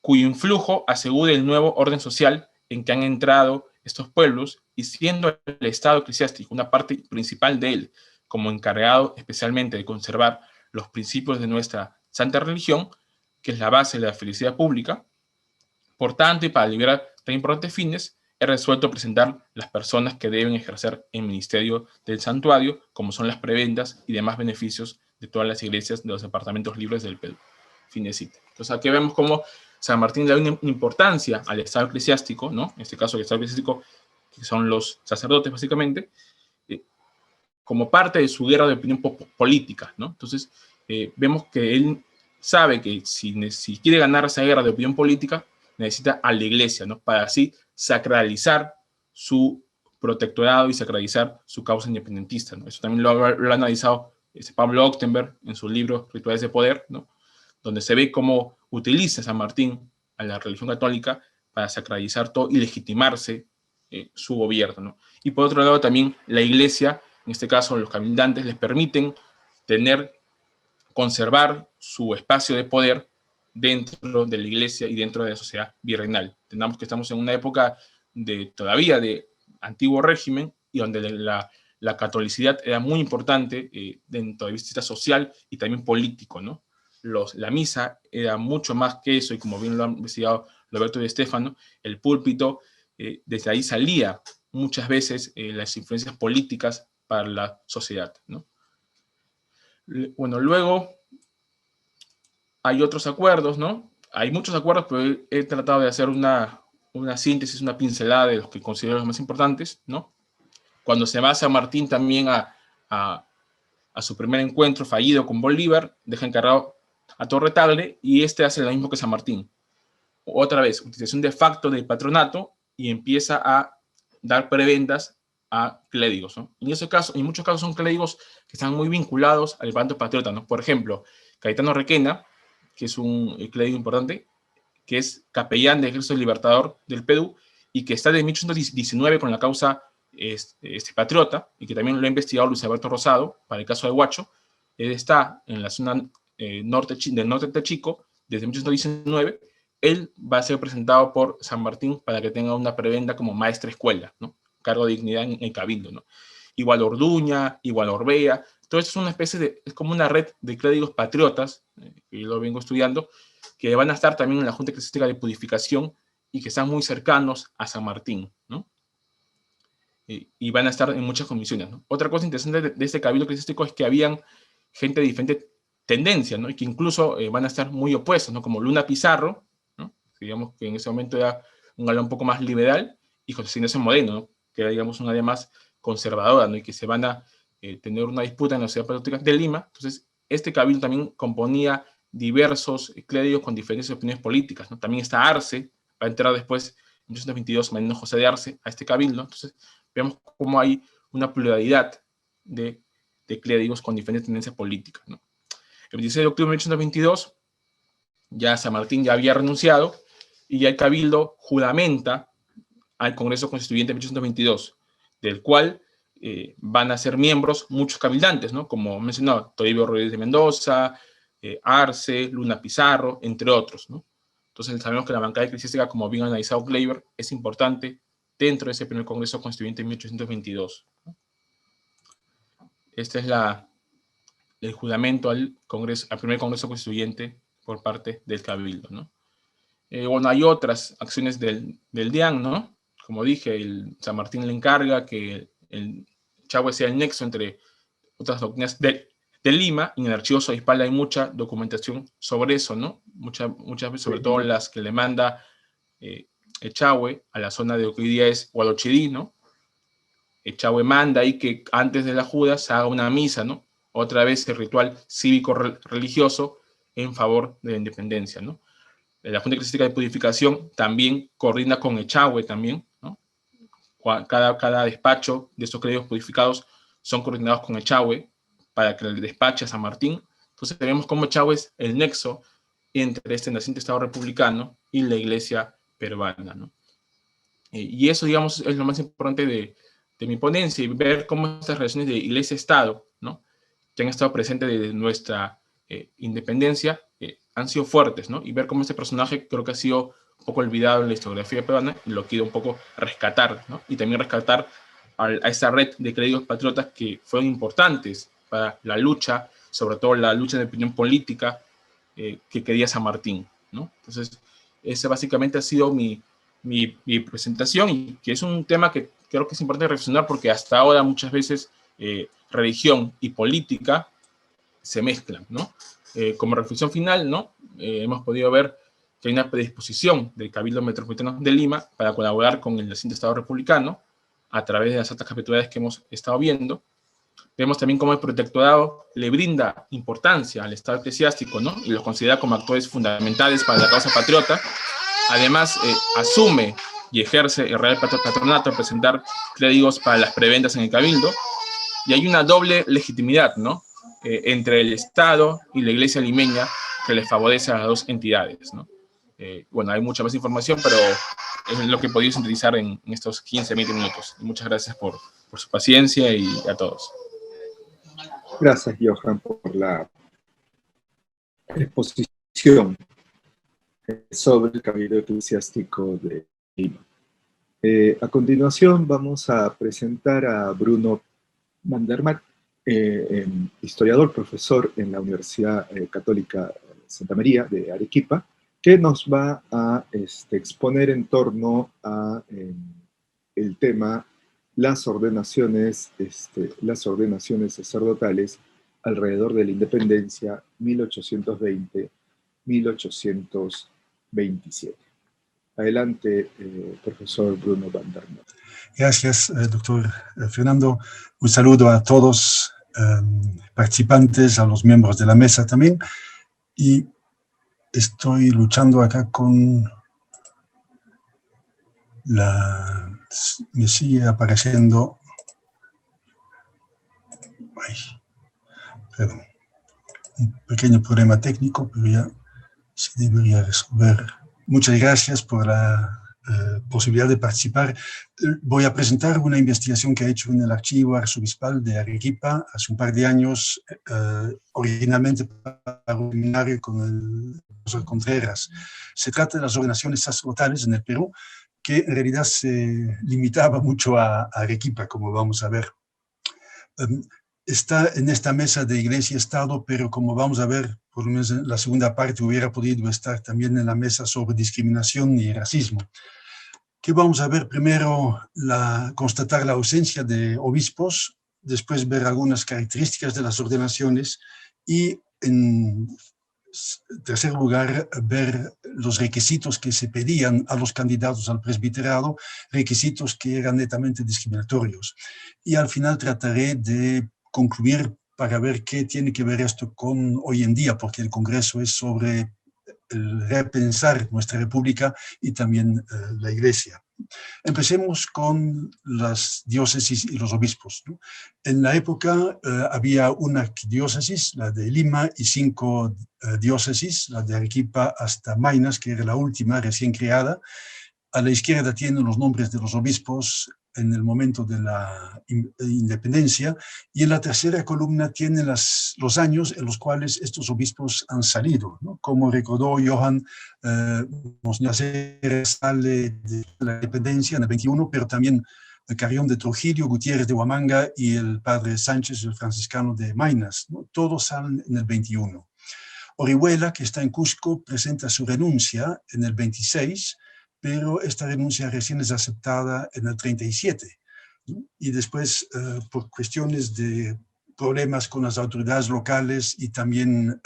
cuyo influjo asegure el nuevo orden social en que han entrado estos pueblos, y siendo el Estado eclesiástico una parte principal de él, como encargado especialmente de conservar los principios de nuestra santa religión, que es la base de la felicidad pública. Por tanto, y para liberar tan importantes fines, he resuelto presentar las personas que deben ejercer el ministerio del santuario, como son las prebendas y demás beneficios de todas las iglesias de los departamentos libres del Perú. Fin de cita. Entonces aquí vemos cómo San Martín le da una importancia al Estado eclesiástico, ¿no? En este caso el Estado eclesiástico, que son los sacerdotes básicamente, como parte de su guerra de opinión política, ¿no? Entonces vemos que él sabe que si quiere ganar esa guerra de opinión política, necesita a la iglesia, ¿no?, para así sacralizar su protectorado y sacralizar su causa independentista, ¿no? Eso también lo ha analizado Pablo Ochtenberg en su libro Rituales de Poder, ¿no?, donde se ve cómo utiliza San Martín a la religión católica para sacralizar todo y legitimarse su gobierno, ¿no? Y por otro lado también la iglesia, en este caso los cabildantes, les permiten conservar su espacio de poder dentro de la iglesia y dentro de la sociedad virreinal. Entendamos que estamos en una época todavía de antiguo régimen, y donde la catolicidad era muy importante dentro de vista social y también político, ¿no? La misa era mucho más que eso, y como bien lo ha investigado Roberto Di Stefano, el púlpito, desde ahí salía muchas veces las influencias políticas para la sociedad, ¿no? Bueno, luego hay otros acuerdos, ¿no? Hay muchos acuerdos, pero he tratado de hacer una síntesis, una pincelada de los que considero los más importantes, ¿no? Cuando se va San Martín también a su primer encuentro fallido con Bolívar, deja encargado a Torre Tagle y este hace lo mismo que San Martín. Otra vez, utilización de facto del patronato y empieza a dar prebendas a clérigos, ¿no? En muchos casos son clérigos que están muy vinculados al bando patriota, ¿no? Por ejemplo, Cayetano Requena, que es un clérigo importante, que es capellán del Ejército Libertador del Perú y que está desde 1819 con la causa patriota, y que también lo ha investigado Luis Alberto Rosado para el caso de Huacho. Él está en la zona del norte de Chico desde 1819. Él va a ser presentado por San Martín para que tenga una prebenda como maestra escuela, ¿no? Cargo de dignidad en el cabildo, ¿no? Igual Orduña, igual Orbea. Todo esto es una especie de, es como una red de clérigos patriotas, que yo lo vengo estudiando, que van a estar también en la Junta Eclesiástica de Purificación y que están muy cercanos a San Martín, ¿no? Y van a estar en muchas comisiones, ¿no? Otra cosa interesante de este cabildo eclesiástico es que habían gente de diferente tendencia, ¿no? Y que incluso van a estar muy opuestos, ¿no? Como Luna Pizarro, ¿no? Digamos que en ese momento era un ala un poco más liberal, y José Ignacio Moreno, ¿no? Que era, digamos, una área más conservadora, ¿no? Y que se van a tener una disputa en la Sociedad Patriótica de Lima. Entonces, este cabildo también componía diversos clérigos con diferentes opiniones políticas, ¿no? También está Arce, va a entrar después, en 1822, Mariano José de Arce, a este cabildo. Entonces, vemos cómo hay una pluralidad de clérigos con diferentes tendencias políticas, ¿no? El 26 de octubre de 1822, ya San Martín ya había renunciado, y ya el cabildo juramenta al Congreso Constituyente de 1822, del cual van a ser miembros muchos cabildantes, ¿no? Como mencionaba, Toribio Rodríguez de Mendoza, Arce, Luna Pizarro, entre otros, ¿no? Entonces sabemos que la bancada eclesiástica, como bien analizado Kleiber, es importante dentro de ese primer Congreso Constituyente de 1822, ¿no? Este es el juramento al primer Congreso Constituyente por parte del Cabildo, ¿no? Bueno, hay otras acciones del DIAN, ¿no? Como dije, el San Martín le encarga que el Chagüe sea el nexo entre otras doctrinas de Lima, y en el archivo obispal hay mucha documentación sobre eso, ¿no? Muchas veces, sobre todo las que le manda Echagüe a la zona de lo que hoy día es Hualochirí, ¿no? Echagüe manda ahí que antes de la Juda se haga una misa, ¿no? Otra vez el ritual cívico-religioso en favor de la independencia, ¿no? La Junta Eclesiástica de Purificación también coordina con Echagüe también, ¿no? Cada despacho de estos clérigos purificados son coordinados con Echagüe para que le despache a San Martín. Entonces vemos cómo Echagüe es el nexo entre este naciente Estado republicano y la Iglesia peruana, ¿no? Y eso, digamos, es lo más importante de mi ponencia, y ver cómo estas relaciones de Iglesia-Estado, ¿no? Que han estado presentes desde nuestra independencia, han sido fuertes, ¿no? Y ver cómo este personaje creo que ha sido un poco olvidado en la historiografía peruana, y lo quiero un poco rescatar, ¿no? Y también rescatar a esa red de clérigos patriotas que fueron importantes para la lucha, sobre todo la lucha de opinión política que quería San Martín, ¿no? Entonces, ese básicamente ha sido mi presentación, y que es un tema que creo que es importante reflexionar, porque hasta ahora muchas veces religión y política se mezclan, ¿no? Como reflexión final, ¿no? Hemos podido ver que hay una predisposición del Cabildo Metropolitano de Lima para colaborar con el naciente Estado republicano a través de las actas capitulares que hemos estado viendo. Vemos también cómo el protectorado le brinda importancia al Estado eclesiástico, ¿no? Y los considera como actores fundamentales para la causa patriota. Además, asume y ejerce el Real Patronato a presentar clérigos para las prebendas en el Cabildo. Y hay una doble legitimidad, ¿no? Entre el Estado y la Iglesia limeña, que les favorece a las dos entidades, ¿no? Bueno, hay mucha más información, pero es lo que he podido sintetizar en estos 15, 20 minutos. Y muchas gracias por su paciencia, y a todos. Gracias, Johan, por la exposición sobre el Cabildo Eclesiástico de Lima. A continuación vamos a presentar a Bruno Mandermat, historiador, profesor en la Universidad Católica Santa María de Arequipa, que nos va a exponer en torno a el tema las ordenaciones sacerdotales alrededor de la independencia 1820-1827. Adelante, profesor Bruno van der Noot. Gracias, doctor Fernando. Un saludo a todos participantes, a los miembros de la mesa también. Y estoy luchando acá con me sigue apareciendo. Ay, perdón. Un pequeño problema técnico, pero ya se debería resolver. Muchas gracias por la posibilidad de participar. Voy a presentar una investigación que he hecho en el Archivo Arzobispal de Arequipa hace un par de años, originalmente para un seminario con el profesor Contreras. Se trata de las ordenaciones sacerdotales en el Perú, que en realidad se limitaba mucho a Arequipa, como vamos a ver. Está en esta mesa de Iglesia-Estado, pero como vamos a ver, por lo menos en la segunda parte, hubiera podido estar también en la mesa sobre discriminación y racismo. ¿Qué vamos a ver? Primero, constatar la ausencia de obispos, después ver algunas características de las ordenaciones y, en tercer lugar, ver los requisitos que se pedían a los candidatos al presbiterado, requisitos que eran netamente discriminatorios. Y al final trataré de concluir para ver qué tiene que ver esto con hoy en día, porque el Congreso es sobre el repensar nuestra república y también la Iglesia. Empecemos con las diócesis y los obispos, ¿no? En la época había una arquidiócesis, la de Lima, y 5 diócesis, la de Arequipa hasta Maynas, que era la última recién creada. A la izquierda tienen los nombres de los obispos en el momento de la independencia, y en la tercera columna tiene los años en los cuales estos obispos han salido, ¿no? Como recordó Johan, Monseñor Ceres sale de la independencia en el 21, pero también Carrión de Trujillo, Gutiérrez de Huamanga y el padre Sánchez, el franciscano de Maynas, ¿no? Todos salen en el 21. Orihuela, que está en Cusco, presenta su renuncia en el 26, pero esta renuncia recién es aceptada en el 37. Y después, por cuestiones de problemas con las autoridades locales y también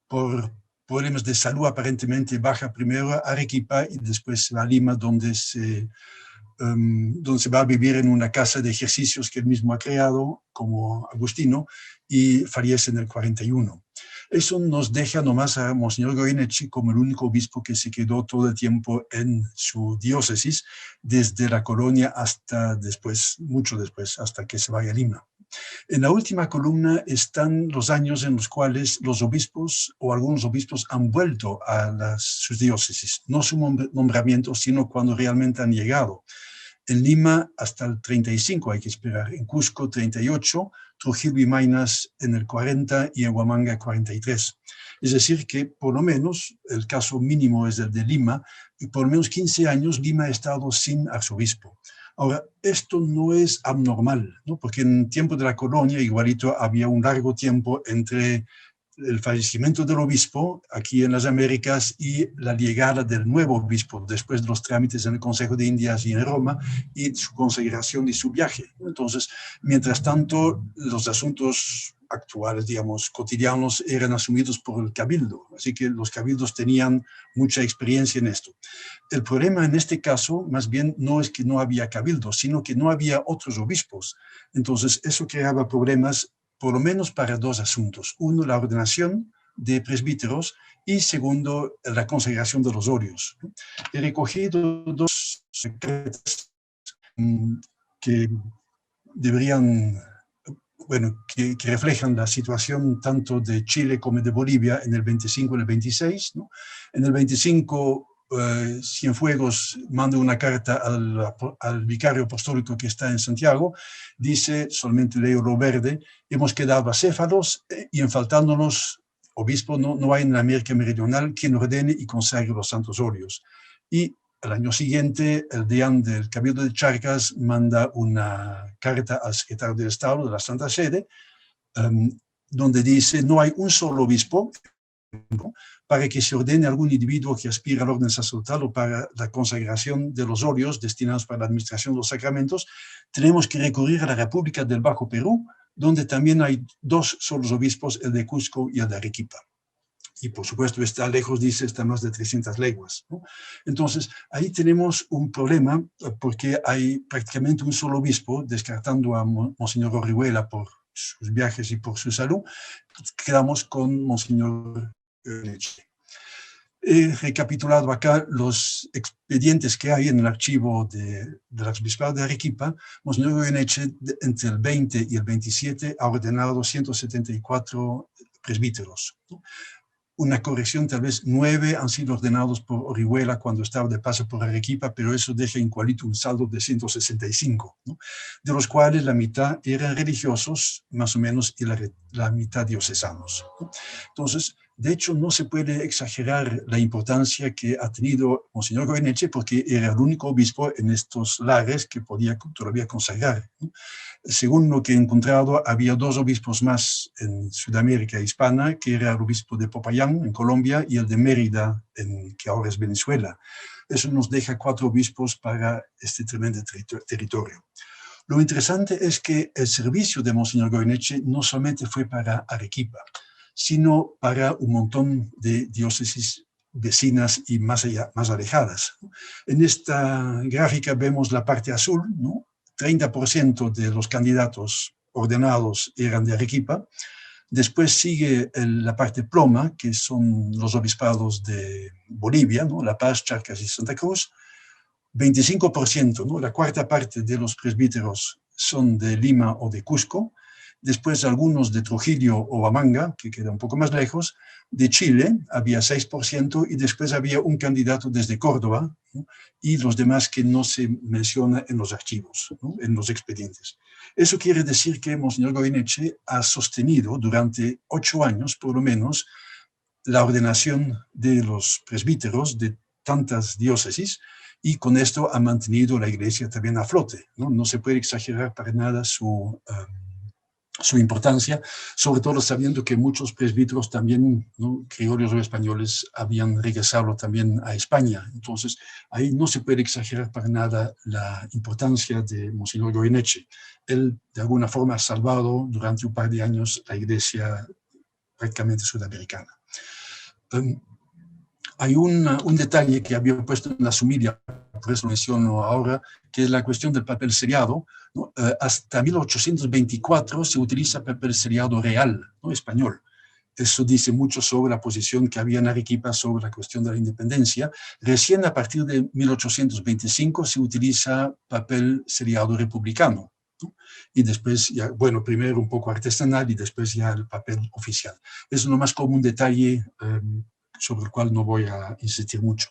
por problemas de salud, aparentemente baja primero a Arequipa y después a Lima, donde se va a vivir en una casa de ejercicios que él mismo ha creado como agustino, y fallece en el 41. Eso nos deja nomás a Monseñor Goyeneche como el único obispo que se quedó todo el tiempo en su diócesis, desde la colonia hasta después, mucho después, hasta que se vaya a Lima. En la última columna están los años en los cuales los obispos o algunos obispos han vuelto a sus diócesis, no su nombramiento, sino cuando realmente han llegado. En Lima hasta el 35 hay que esperar, en Cusco 38, Trujillo y Maynas en el 40 y en Huamanga 43. Es decir que por lo menos, el caso mínimo es el de Lima, y por lo menos 15 años Lima ha estado sin arzobispo. Ahora, esto no es abnormal, ¿no? Porque en tiempo de la colonia igualito había un largo tiempo entre el fallecimiento del obispo aquí en las Américas y la llegada del nuevo obispo después de los trámites en el Consejo de Indias y en Roma y su consagración y su viaje. Entonces, mientras tanto, los asuntos actuales, digamos, cotidianos, eran asumidos por el cabildo, así que los cabildos tenían mucha experiencia en esto. El problema en este caso, más bien, no es que no había cabildo, sino que no había otros obispos. Entonces, eso creaba problemas por lo menos para 2 asuntos. Uno, la ordenación de presbíteros, y segundo, la consagración de los óleos. He recogido 2 secretos que deberían, bueno, que reflejan la situación tanto de Chile como de Bolivia en el 25 y en el 26, ¿no? En el 25, Cienfuegos manda una carta al vicario apostólico que está en Santiago, dice, solamente leo lo verde: hemos quedado acéfalos y en faltándonos obispo no hay en la América Meridional quien ordene y consagre los santos óleos. Y al año siguiente, el deán del Cabildo de Charcas manda una carta al secretario de Estado de la Santa Sede, donde dice: no hay un solo obispo, para que se ordene algún individuo que aspira al orden sacerdotal o para la consagración de los óleos destinados para la administración de los sacramentos, tenemos que recurrir a la República del Bajo Perú, donde también hay dos solos obispos, el de Cusco y el de Arequipa. Y por supuesto está lejos, dice, está a más de 300 leguas, ¿no? Entonces, ahí tenemos un problema porque hay prácticamente un solo obispo, descartando a Monseñor Orihuela por sus viajes y por su salud, quedamos con Monseñor Goyeneche. He recapitulado acá los expedientes que hay en el archivo del arzobispado de Arequipa. Monseñor Goyeneche, entre el 20 y el 27, ha ordenado 174 presbíteros, ¿no? Una corrección, tal vez 9 han sido ordenados por Orihuela cuando estaba de paso por Arequipa, pero eso deja igualito un saldo de 165, ¿no? De los cuales la mitad eran religiosos, más o menos, y la mitad diocesanos, ¿no? Entonces, de hecho, no se puede exagerar la importancia que ha tenido Monseñor Goyeneche, porque era el único obispo en estos lares que podía todavía consagrar, ¿no? Según lo que he encontrado, había 2 obispos más en Sudamérica hispana, que era el obispo de Popayán, en Colombia, y el de Mérida, que ahora es Venezuela. Eso nos deja 4 obispos para este tremendo territorio. Lo interesante es que el servicio de Monseñor Goyeneche no solamente fue para Arequipa, sino para un montón de diócesis vecinas y más alejadas. En esta gráfica vemos la parte azul, ¿no? 30% de los candidatos ordenados eran de Arequipa. Después sigue la parte ploma, que son los obispados de Bolivia, ¿no? La Paz, Charcas y Santa Cruz. 25%, ¿no? La cuarta parte de los presbíteros son de Lima o de Cusco. Después algunos de Trujillo o Huamanga, que queda un poco más lejos. De Chile había 6% y después había un candidato desde Córdoba, ¿no? Y los demás que no se menciona en los archivos, ¿no? En los expedientes. Eso quiere decir que Monseñor Goyeneche ha sostenido durante 8 años, por lo menos, la ordenación de los presbíteros de tantas diócesis, y con esto ha mantenido la Iglesia también a flote, ¿no? No se puede exagerar para nada su importancia, sobre todo sabiendo que muchos presbíteros también, ¿no?, criollos o españoles, habían regresado también a España. Entonces, ahí no se puede exagerar para nada la importancia de Monseñor Goyeneche. Él, de alguna forma, ha salvado durante un par de años la Iglesia prácticamente sudamericana. Hay un detalle que había puesto en la sumilia, por eso lo menciono ahora, que es la cuestión del papel seriado, ¿no? Hasta 1824 se utiliza papel seriado real, ¿no?, español. Eso dice mucho sobre la posición que había en Arequipa sobre la cuestión de la independencia. Recién a partir de 1825 se utiliza papel seriado republicano, ¿no? Y después, ya, bueno, primero un poco artesanal y después ya el papel oficial. Eso nomás como un detalle sobre el cual no voy a insistir mucho.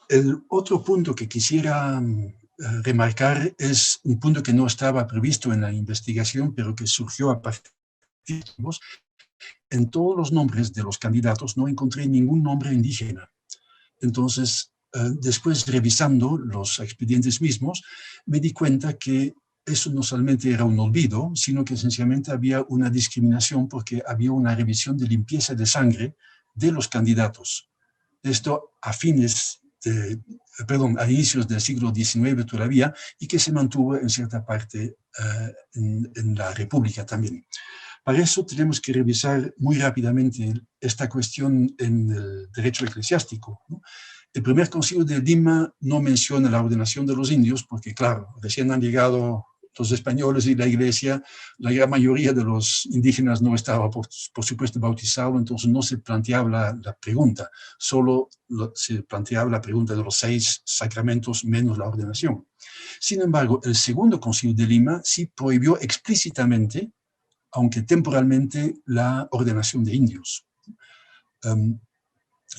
El otro punto que quisiera remarcar es un punto que no estaba previsto en la investigación, pero que surgió a partir de los. En todos los nombres de los candidatos no encontré ningún nombre indígena. Entonces, después revisando los expedientes mismos, me di cuenta que eso no solamente era un olvido, sino que esencialmente había una discriminación porque había una revisión de limpieza de sangre de los candidatos. Esto a inicios del siglo XIX todavía, y que se mantuvo en cierta parte en la República también. Para eso tenemos que revisar muy rápidamente esta cuestión en el derecho eclesiástico, ¿no? El primer concilio de Lima no menciona la ordenación de los indios, porque claro, recién han llegado los españoles y la Iglesia, la gran mayoría de los indígenas no estaba, por supuesto, bautizado, entonces no se planteaba la pregunta, solo se planteaba la pregunta de los 6 sacramentos menos la ordenación. Sin embargo, el segundo concilio de Lima sí prohibió explícitamente, aunque temporalmente, la ordenación de indios.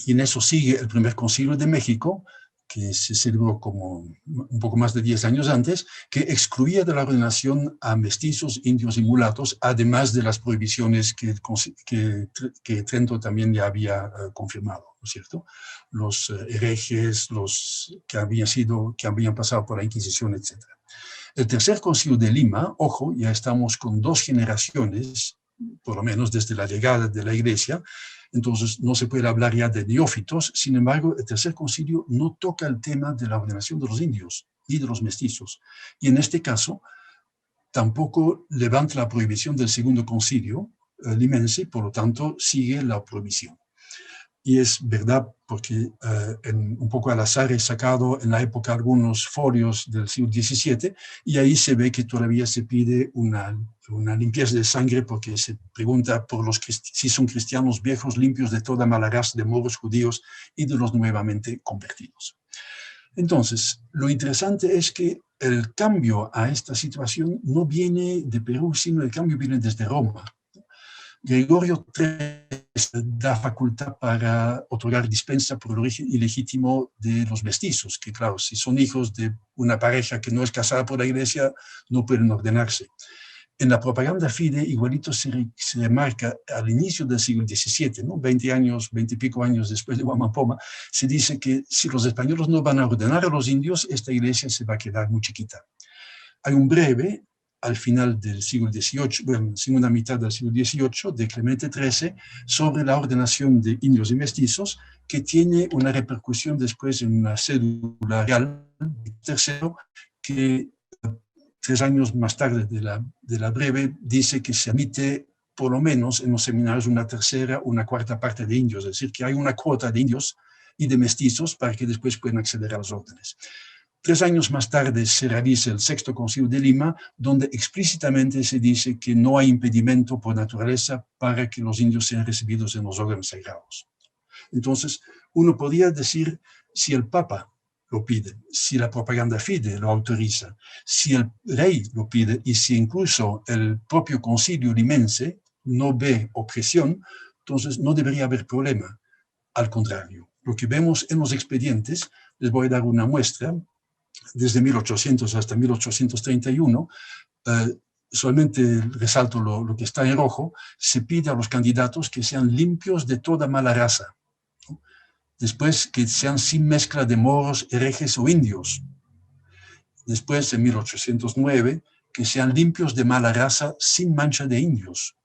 Y en eso sigue el primer concilio de México, que se celebró como un poco más de 10 años antes, que excluía de la ordenación a mestizos, indios y mulatos, además de las prohibiciones que Trento también ya había confirmado, ¿no es cierto? Los herejes, los que habían pasado por la Inquisición, etc. El tercer concilio de Lima, ojo, ya estamos con 2 generaciones, por lo menos desde la llegada de la Iglesia, Entonces no se puede hablar ya de neófitos. Sin embargo, el tercer concilio no toca el tema de la ordenación de los indios ni de los mestizos. Y en este caso tampoco levanta la prohibición del segundo concilio limense, por lo tanto sigue la prohibición. Y es verdad porque un poco al azar he sacado en la época algunos folios del siglo XVII y ahí se ve que todavía se pide una limpieza de sangre porque se pregunta por si son cristianos viejos, limpios de toda mala raza, de moros, judíos y de los nuevamente convertidos. Entonces, lo interesante es que el cambio a esta situación no viene de Perú, sino el cambio viene desde Roma. Gregorio III da facultad para otorgar dispensa por el origen ilegítimo de los mestizos, que claro, si son hijos de una pareja que no es casada por la iglesia, no pueden ordenarse. En la propaganda fide, igualito se remarca al inicio del siglo XVII, ¿no? 20 y pico años después de Huamampoma, se dice que si los españoles no van a ordenar a los indios, esta iglesia se va a quedar muy chiquita. Hay un breve al final del siglo XVIII, bueno, segunda mitad del siglo XVIII, de Clemente XIII, sobre la ordenación de indios y mestizos, que tiene una repercusión después en una cédula real, tercero, que 3 años más tarde de la breve, dice que se admite por lo menos en los seminarios una tercera, una cuarta parte de indios, es decir, que hay una cuota de indios y de mestizos para que después puedan acceder a las órdenes. 3 años más tarde se realiza el Sexto Concilio de Lima, donde explícitamente se dice que no hay impedimento por naturaleza para que los indios sean recibidos en los órdenes sagrados. Entonces, uno podría decir, si el Papa lo pide, si la propaganda fide lo autoriza, si el rey lo pide y si incluso el propio concilio limense no ve objeción, entonces no debería haber problema. Al contrario, lo que vemos en los expedientes, les voy a dar una muestra, desde 1800 hasta 1831, solamente resalto lo que está en rojo, se pide a los candidatos que sean limpios de toda mala raza. Después, que sean sin mezcla de moros, herejes o indios. Después, en 1809, que sean limpios de mala raza, sin mancha de indios.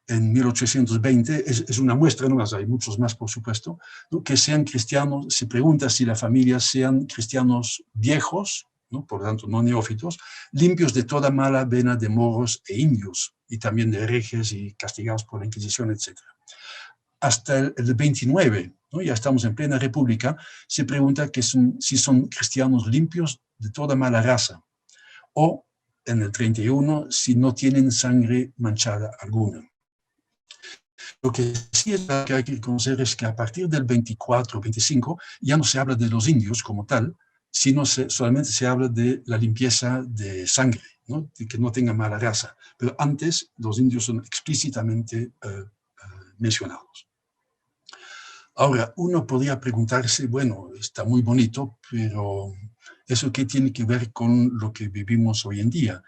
En 1820, es una muestra, ¿no? Hay muchos más, por supuesto, ¿no? Que sean cristianos, se pregunta si la familia sean cristianos viejos, ¿no? Por lo tanto, no neófitos, limpios de toda mala vena de moros e indios, y también de herejes y castigados por la Inquisición, etc. Hasta el 29, ¿no? Ya estamos en plena república, se pregunta si son cristianos limpios de toda mala raza, o en el 31, si no tienen sangre manchada alguna. Lo que sí es que hay que conocer es que a partir del 24, 25, ya no se habla de los indios como tal, sino solamente se habla de la limpieza de sangre, ¿no? De que no tengan mala raza. Pero antes los indios son explícitamente mencionados. Ahora, uno podría preguntarse, bueno, está muy bonito, pero ¿eso qué tiene que ver con lo que vivimos hoy en día?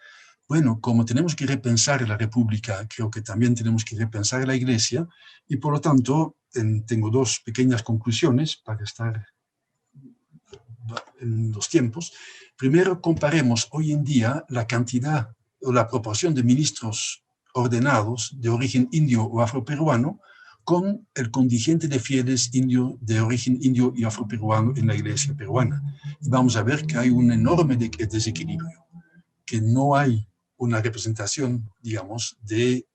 Bueno, como tenemos que repensar la República, creo que también tenemos que repensar la Iglesia, y por lo tanto tengo 2 pequeñas conclusiones para estar en los tiempos. Primero, comparemos hoy en día la cantidad o la proporción de ministros ordenados de origen indio o afroperuano con el contingente de fieles de origen indio y afroperuano en la Iglesia peruana. Y vamos a ver que hay un enorme desequilibrio, que no hay una representación, digamos, de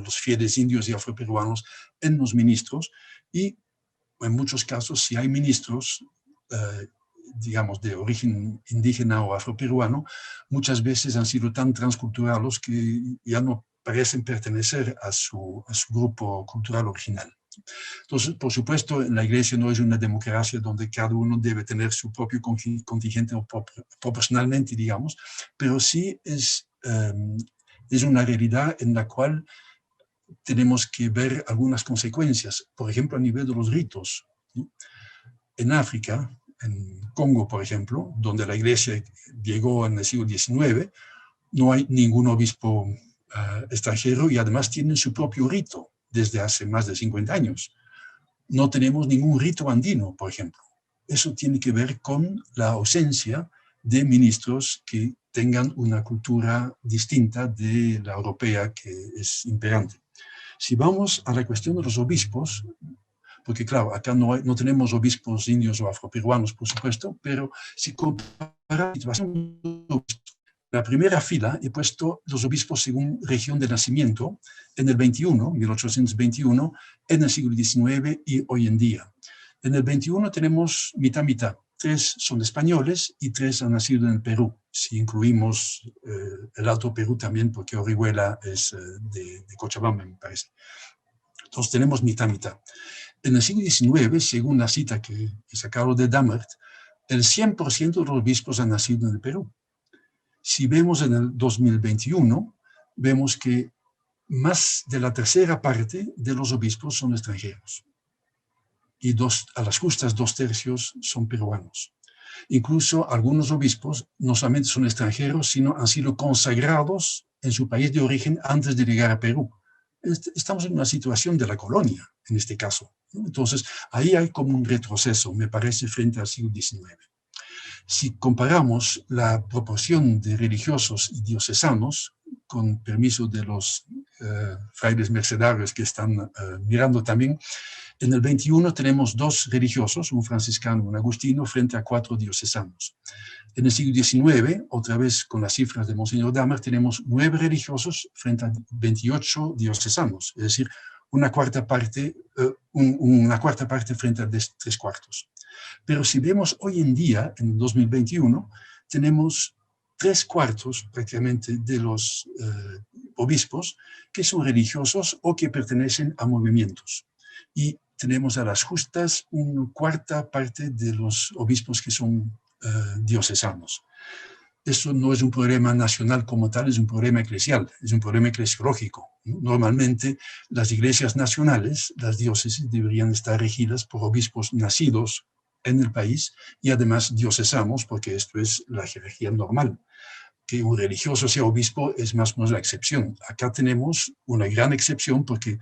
los fieles indios y afroperuanos en los ministros, y en muchos casos, si hay ministros, digamos, de origen indígena o afroperuano, muchas veces han sido tan transculturales que ya no parecen pertenecer a su grupo cultural original. Entonces, por supuesto, la Iglesia no es una democracia donde cada uno debe tener su propio contingente proporcionalmente, digamos, pero sí es una realidad en la cual tenemos que ver algunas consecuencias, por ejemplo, a nivel de los ritos, ¿sí? En África, en Congo, por ejemplo, donde la Iglesia llegó en el siglo XIX, no hay ningún obispo extranjero y además tienen su propio rito desde hace más de 50 años. No tenemos ningún rito andino, por ejemplo. Eso tiene que ver con la ausencia de ministros que tengan una cultura distinta de la europea que es imperante. Si vamos a la cuestión de los obispos, porque claro, acá no tenemos obispos indios o afroperuanos, por supuesto, pero si comparamos la situación de los obispos, en la primera fila he puesto los obispos según región de nacimiento en el 21, 1821, en el siglo XIX y hoy en día. En el 21 tenemos mitad-mitad. 3 son españoles y 3 han nacido en el Perú, si incluimos el Alto Perú también, porque Orihuela es de Cochabamba, me parece. Entonces tenemos mitad-mitad. En el siglo XIX, según la cita que sacaron de Damert, el 100% de los obispos han nacido en el Perú. Si vemos en el 2021, vemos que más de la tercera parte de los obispos son extranjeros. Y a las justas 2/3 son peruanos. Incluso algunos obispos no solamente son extranjeros, sino han sido consagrados en su país de origen antes de llegar a Perú. Estamos en una situación de la colonia, en este caso. Entonces, ahí hay como un retroceso, me parece, frente al siglo XIX. Si comparamos la proporción de religiosos y diocesanos, con permiso de los frailes mercedarios que están mirando también, en el 21 tenemos 2 religiosos, un franciscano y un agustino, frente a 4 diocesanos. En el siglo XIX, otra vez con las cifras de Monseñor Damert, tenemos 9 religiosos frente a 28 diocesanos, es decir, una cuarta parte frente a 3/4. Pero si vemos hoy en día, en 2021, tenemos 3/4 prácticamente de los obispos que son religiosos o que pertenecen a movimientos. Y tenemos a las justas una cuarta parte de los obispos que son diocesanos. Eso no es un problema nacional como tal, es un problema eclesial, es un problema eclesiológico. Normalmente las iglesias nacionales, las diócesis, deberían estar regidas por obispos nacidos en el país y además diocesanos, porque esto es la jerarquía normal. Que un religioso sea obispo es más o menos la excepción. Acá tenemos una gran excepción porque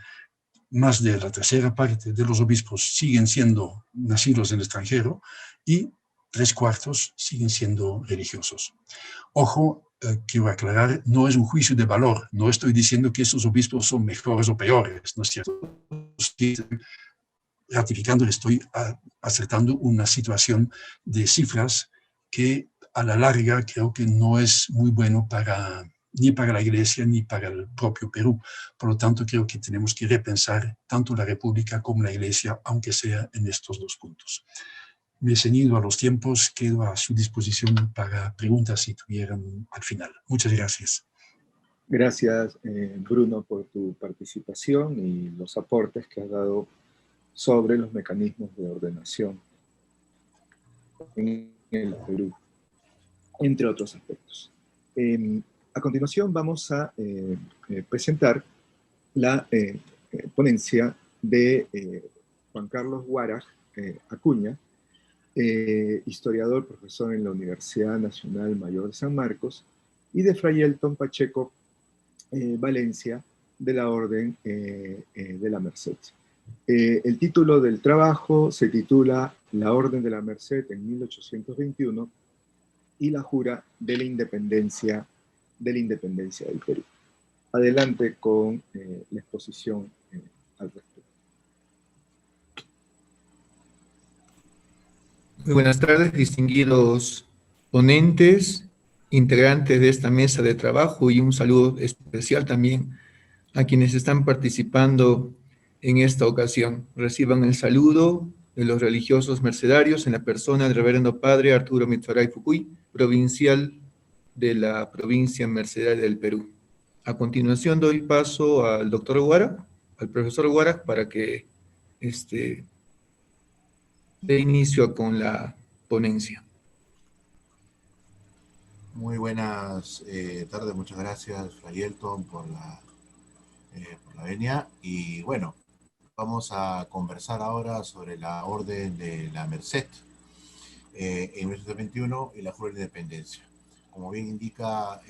más de la tercera parte de los obispos siguen siendo nacidos en el extranjero y 3/4 siguen siendo religiosos. Ojo, quiero aclarar, no es un juicio de valor, no estoy diciendo que esos obispos son mejores o peores, ¿no es cierto? Estoy ratificando, estoy acertando una situación de cifras que a la larga creo que no es muy bueno ni para la Iglesia ni para el propio Perú. Por lo tanto, creo que tenemos que repensar tanto la República como la Iglesia, aunque sea en estos 2 puntos. Me he ceñido a los tiempos, quedo a su disposición para preguntas si tuvieran al final. Muchas gracias. Gracias, Bruno, por tu participación y los aportes que has dado sobre los mecanismos de ordenación en el Perú, entre otros aspectos. A continuación vamos a presentar la ponencia de Juan Carlos Huaraj Acuña, historiador, profesor en la Universidad Nacional Mayor de San Marcos, y de Fray Elton Pacheco Valencia, de la Orden de la Merced. El título del trabajo se titula La Orden de la Merced en 1821 y la Jura de la Independencia del Perú. Adelante con la exposición al respecto. Muy buenas tardes, distinguidos ponentes, integrantes de esta mesa de trabajo, y un saludo especial también a quienes están participando en esta ocasión. Reciban el saludo de los religiosos mercedarios en la persona del reverendo padre Arturo Mitfaray Fukui, provincial de la provincia mercedaria del Perú. A continuación doy paso al doctor Huara, al profesor Huara, para que de inicio con la ponencia. Muy buenas tardes, muchas gracias, Fray Elton, por la venia. Y bueno, vamos a conversar ahora sobre la Orden de la Merced en 1921 y la Jura de la Independencia. Como bien indica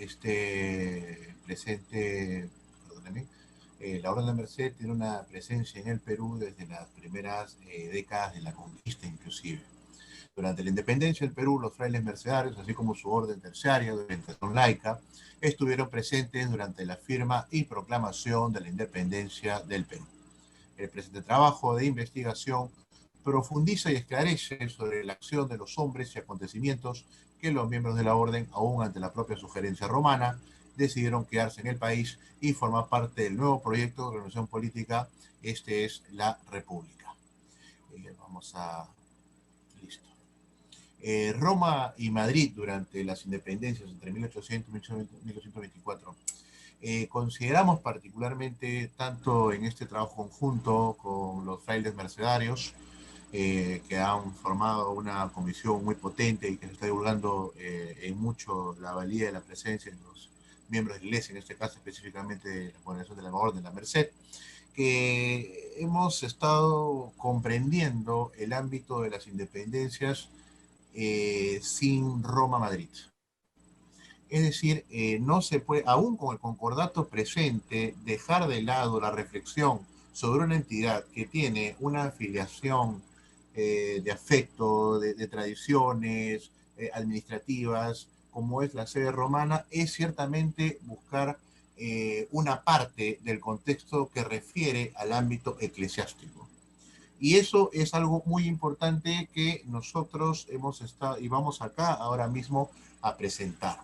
la Orden de la Merced tiene una presencia en el Perú desde las primeras décadas de la conquista inclusive. Durante la independencia del Perú, los frailes mercedarios, así como su orden terciaria de orientación laica, estuvieron presentes durante la firma y proclamación de la independencia del Perú. El presente trabajo de investigación profundiza y esclarece sobre la acción de los hombres y acontecimientos que los miembros de la orden, aún ante la propia sugerencia romana, decidieron quedarse en el país y formar parte del nuevo proyecto de organización política. Este es la República. Vamos a... Listo. Roma y Madrid durante las independencias entre 1800 y 1824. Consideramos particularmente, tanto en este trabajo conjunto con los frailes mercedarios, que han formado una comisión muy potente y que se está divulgando en mucho la valía de la presencia de los miembros de la Iglesia, en este caso específicamente de la Congregación de la Orden, la Merced, que hemos estado comprendiendo el ámbito de las independencias sin Roma-Madrid. Es decir, no se puede, aún con el concordato presente, dejar de lado la reflexión sobre una entidad que tiene una afiliación de afecto, de tradiciones administrativas, como es la sede romana, es ciertamente buscar una parte del contexto que refiere al ámbito eclesiástico. Y eso es algo muy importante que nosotros hemos estado y vamos acá ahora mismo a presentar.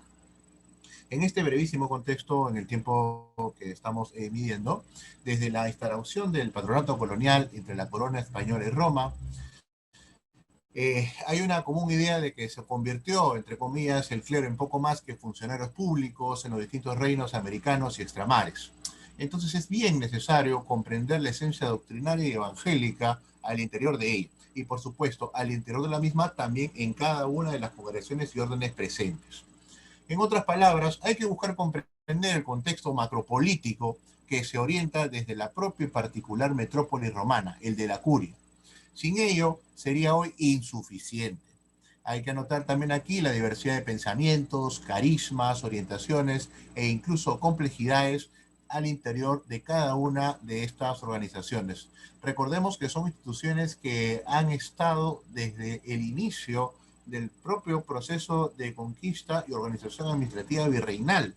En este brevísimo contexto, en el tiempo que estamos midiendo, desde la instauración del patronato colonial entre la corona española y Roma, hay una común idea de que se convirtió, entre comillas, el clero en poco más que funcionarios públicos en los distintos reinos americanos y extramares. Entonces es bien necesario comprender la esencia doctrinaria y evangélica al interior de ella, y por supuesto al interior de la misma también en cada una de las congregaciones y órdenes presentes. En otras palabras, hay que buscar comprender el contexto macropolítico que se orienta desde la propia y particular metrópoli romana, el de la curia. Sin ello, sería hoy insuficiente. Hay que anotar también aquí la diversidad de pensamientos, carismas, orientaciones e incluso complejidades al interior de cada una de estas organizaciones. Recordemos que son instituciones que han estado desde el inicio del propio proceso de conquista y organización administrativa virreinal,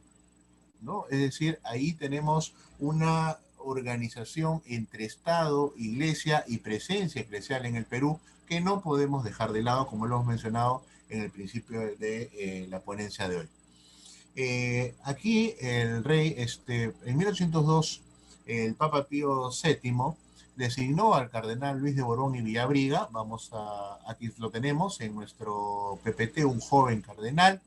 ¿no? Es decir, ahí tenemos una organización entre Estado, Iglesia y presencia eclesial en el Perú que no podemos dejar de lado, como lo hemos mencionado en el principio de la ponencia de hoy. Aquí el rey, en 1802, el Papa Pío VII designó al cardenal Luis de Borbón y Villabriga, aquí lo tenemos en nuestro PPT, un joven cardenal,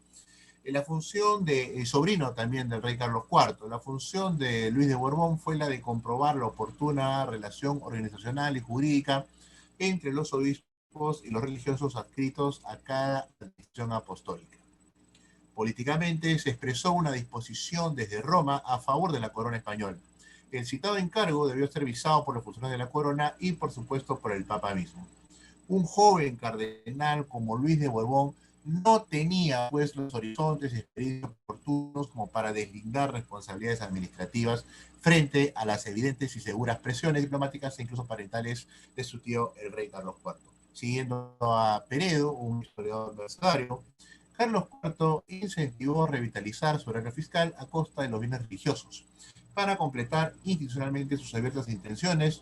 la función de sobrino también del rey Carlos IV. La función de Luis de Borbón fue la de comprobar la oportuna relación organizacional y jurídica entre los obispos y los religiosos adscritos a cada administración apostólica. Políticamente se expresó una disposición desde Roma a favor de la corona española. El citado encargo debió ser visado por los funcionarios de la corona y, por supuesto, por el Papa mismo. Un joven cardenal como Luis de Borbón no tenía pues los horizontes y experiencias oportunos como para deslindar responsabilidades administrativas frente a las evidentes y seguras presiones diplomáticas e incluso parentales de su tío el rey Carlos IV. Siguiendo a Peredo, un historiador mercedario, Carlos IV incentivó revitalizar su horario fiscal a costa de los bienes religiosos para completar institucionalmente sus abiertas intenciones,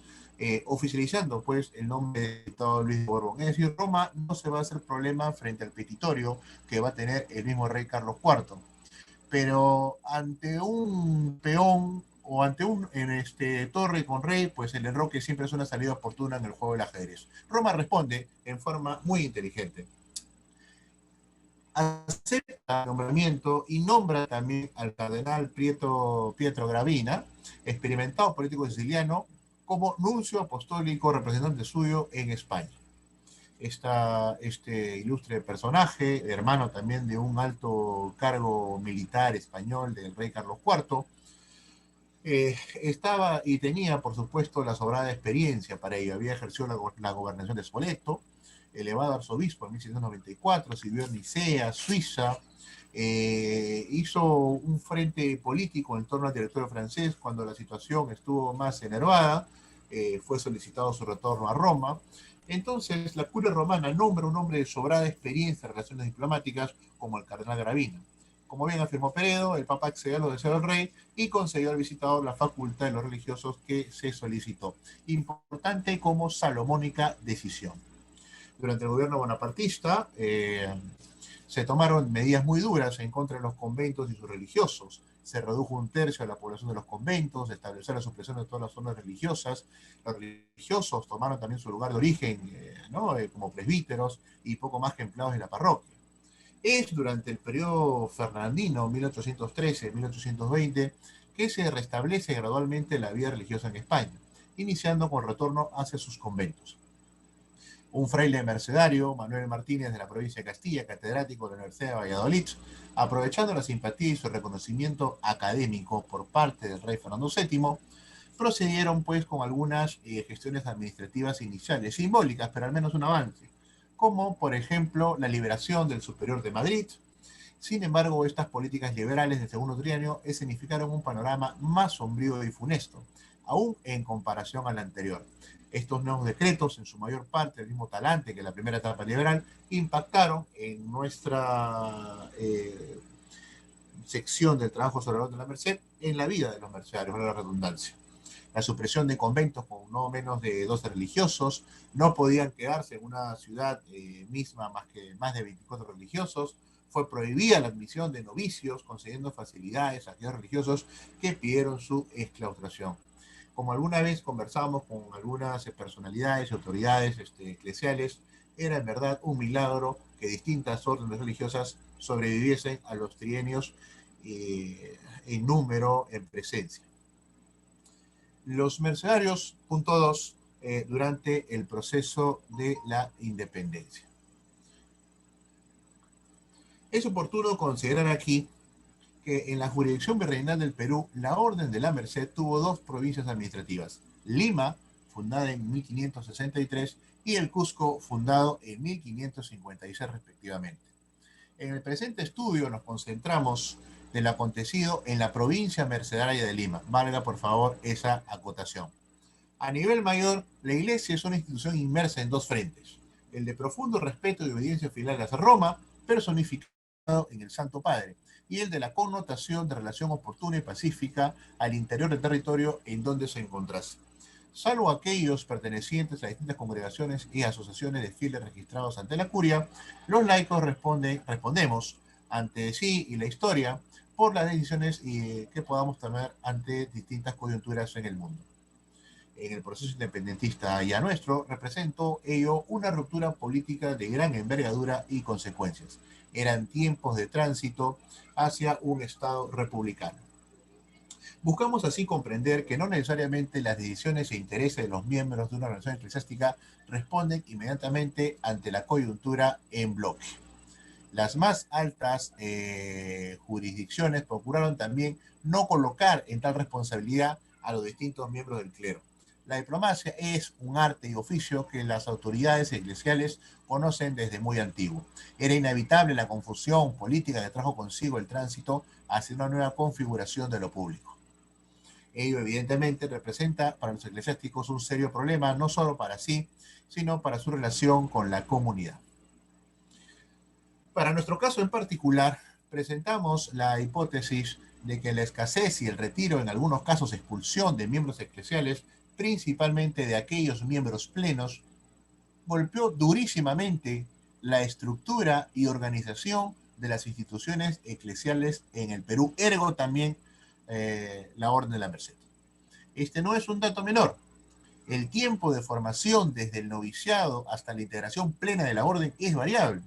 oficializando pues el nombre de dictador Luis de Borbón. Es decir, Roma no se va a hacer problema frente al petitorio que va a tener el mismo rey Carlos IV. Pero ante un peón o ante un torre con rey, pues el enroque siempre es una salida oportuna en el juego del ajedrez. Roma responde en forma muy inteligente. Acepta el nombramiento y nombra también al cardenal Pietro Gravina, experimentado político siciliano, como nuncio apostólico representante suyo en España. Este ilustre personaje, hermano también de un alto cargo militar español del rey Carlos IV, estaba y tenía, por supuesto, la sobrada experiencia para ello. Había ejercido la gobernación de Spoleto, elevado arzobispo en 1694, sirvió en Nicea, Suiza, hizo un frente político en torno al territorio francés cuando la situación estuvo más enervada, fue solicitado su retorno a Roma, Entonces, la curia romana nombra un hombre de sobrada experiencia en relaciones diplomáticas como el cardenal Gravina. Como bien afirmó Peredo, el Papa accedió a los deseos del rey y concedió al visitador la facultad de los religiosos que se solicitó. Importante como salomónica decisión. Durante el gobierno bonapartista se tomaron medidas muy duras en contra de los conventos y sus religiosos. Se redujo 1/3 de la población de los conventos, se estableció la supresión de todas las zonas religiosas. Los religiosos tomaron también su lugar de origen, como presbíteros y poco más que empleados de la parroquia. Es durante el periodo fernandino, 1813-1820, que se restablece gradualmente la vida religiosa en España, iniciando con el retorno hacia sus conventos. Un fraile mercedario, Manuel Martínez, de la provincia de Castilla, catedrático de la Universidad de Valladolid, aprovechando la simpatía y su reconocimiento académico por parte del rey Fernando VII, procedieron pues con algunas gestiones administrativas iniciales, simbólicas, pero al menos un avance, como por ejemplo la liberación del Superior de Madrid. Sin embargo, estas políticas liberales del segundo trienio significaron un panorama más sombrío y funesto, aún en comparación al anterior. Estos nuevos decretos, en su mayor parte del mismo talante que la primera etapa liberal, impactaron en nuestra sección del trabajo sobre la orden de la merced en la vida de los mercedarios, la redundancia. La supresión de conventos con no menos de 12 religiosos, no podían quedarse en una ciudad misma más de 24 religiosos, fue prohibida la admisión de novicios, concediendo facilidades a aquellos religiosos que pidieron su exclaustración. Como alguna vez conversamos con algunas personalidades y autoridades eclesiales, era en verdad un milagro que distintas órdenes religiosas sobreviviesen a los trienios en número, en presencia. Los mercenarios, punto 2, durante el proceso de la independencia. Es oportuno considerar aquí que en la jurisdicción virreinal del Perú, la Orden de la Merced tuvo 2 provincias administrativas, Lima, fundada en 1563, y el Cusco, fundado en 1556 respectivamente. En el presente estudio nos concentramos de lo acontecido en la provincia mercedaria de Lima. Valga por favor esa acotación. A nivel mayor, la Iglesia es una institución inmersa en 2 frentes, el de profundo respeto y obediencia filial hacia Roma, personificado en el Santo Padre, y el de la connotación de relación oportuna y pacífica al interior del territorio en donde se encontrase. Salvo aquellos pertenecientes a distintas congregaciones y asociaciones de fieles registrados ante la curia, los laicos respondemos ante sí y la historia por las decisiones que podamos tomar ante distintas coyunturas en el mundo. En el proceso independentista ya nuestro, representó ello una ruptura política de gran envergadura y consecuencias. Eran tiempos de tránsito hacia un Estado republicano. Buscamos así comprender que no necesariamente las decisiones e intereses de los miembros de una organización eclesiástica responden inmediatamente ante la coyuntura en bloque. Las más altas jurisdicciones procuraron también no colocar en tal responsabilidad a los distintos miembros del clero. La diplomacia es un arte y oficio que las autoridades eclesiales conocen desde muy antiguo. Era inevitable la confusión política que trajo consigo el tránsito hacia una nueva configuración de lo público. Ello evidentemente representa para los eclesiásticos un serio problema, no solo para sí, sino para su relación con la comunidad. Para nuestro caso en particular, presentamos la hipótesis de que la escasez y el retiro, en algunos casos expulsión de miembros eclesiales, principalmente de aquellos miembros plenos, golpeó durísimamente la estructura y organización de las instituciones eclesiales en el Perú, ergo también la Orden de la Merced. Este no es un dato menor. El tiempo de formación desde el noviciado hasta la integración plena de la Orden es variable.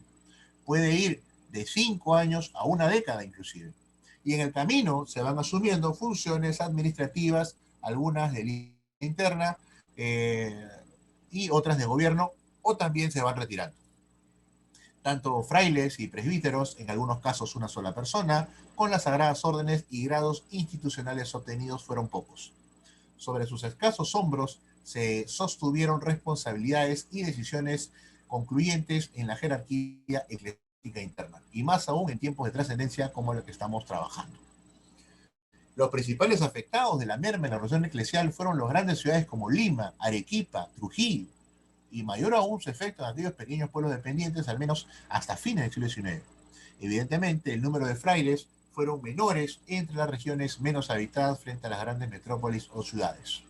Puede ir de 5 años a 1 década inclusive. Y en el camino se van asumiendo funciones administrativas, algunas de interna y otras de gobierno, o también se van retirando. Tanto frailes y presbíteros, en algunos casos una sola persona, con las sagradas órdenes y grados institucionales obtenidos fueron pocos. Sobre sus escasos hombros se sostuvieron responsabilidades y decisiones concluyentes en la jerarquía eclesiástica interna, y más aún en tiempos de trascendencia como el que estamos trabajando. Los principales afectados de la merma en la organización eclesial fueron las grandes ciudades como Lima, Arequipa, Trujillo. y mayor aún su efecto en aquellos pequeños pueblos dependientes, al menos hasta fines del siglo XIX. Evidentemente, el número de frailes fueron menores entre las regiones menos habitadas frente a las grandes metrópolis o ciudades.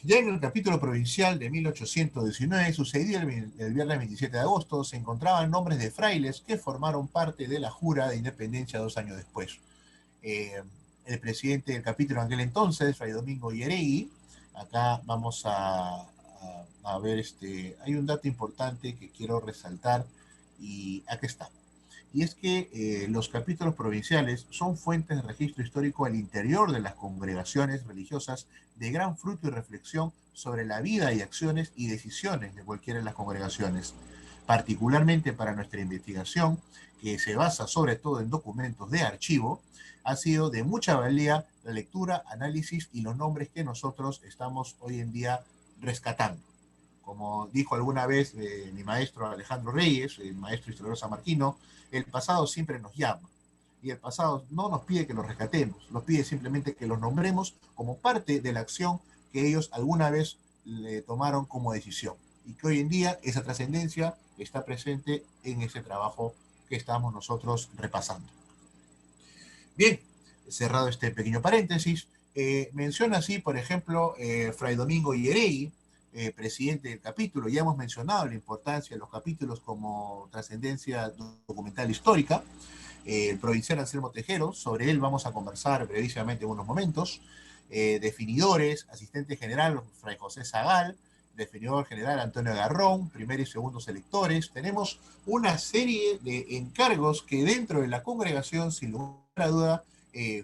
Ya en el capítulo provincial de 1819, sucedido el viernes 27 de agosto, se encontraban nombres de frailes que formaron parte de la jura de independencia 2 años después. El presidente del capítulo en aquel entonces, Fray Domingo Yeregui, acá vamos a ver, hay un dato importante que quiero resaltar y aquí está. Y es que los capítulos provinciales son fuentes de registro histórico al interior de las congregaciones religiosas de gran fruto y reflexión sobre la vida y acciones y decisiones de cualquiera de las congregaciones. Particularmente para nuestra investigación, que se basa sobre todo en documentos de archivo, ha sido de mucha valía la lectura, análisis y los nombres que nosotros estamos hoy en día rescatando. Como dijo alguna vez mi maestro Alejandro Reyes, el maestro historiador sanmarquino, el pasado siempre nos llama. Y el pasado no nos pide que lo rescatemos, nos pide simplemente que los nombremos como parte de la acción que ellos alguna vez le tomaron como decisión. Y que hoy en día esa trascendencia está presente en ese trabajo que estamos nosotros repasando. Bien, cerrado este pequeño paréntesis, menciona así, por ejemplo, Fray Domingo Yeregui, presidente del capítulo. Ya hemos mencionado la importancia de los capítulos como trascendencia documental histórica. El provincial Anselmo Tejero, sobre él vamos a conversar brevísimamente en unos momentos. Definidores, asistente general Fray José Zagal, definidor general Antonio Garrón, primer y segundo selectores. Tenemos una serie de encargos que dentro de la congregación, sin lugar a duda,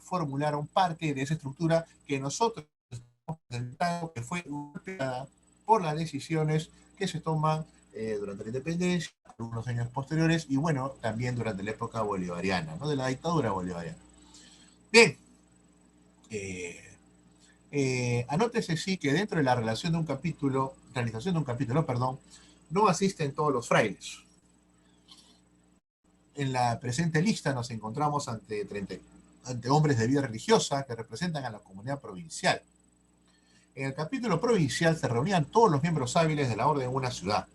formularon parte de esa estructura que nosotros estamos presentando, que fue golpeada por las decisiones que se toman durante la independencia, algunos años posteriores, y bueno, también durante la época bolivariana, ¿no? De la dictadura bolivariana. Bien, anótese sí que dentro de la realización de un capítulo, no asisten todos los frailes. En la presente lista nos encontramos ante hombres de vida religiosa que representan a la comunidad provincial. En el capítulo provincial se reunían todos los miembros hábiles de la orden en una ciudad.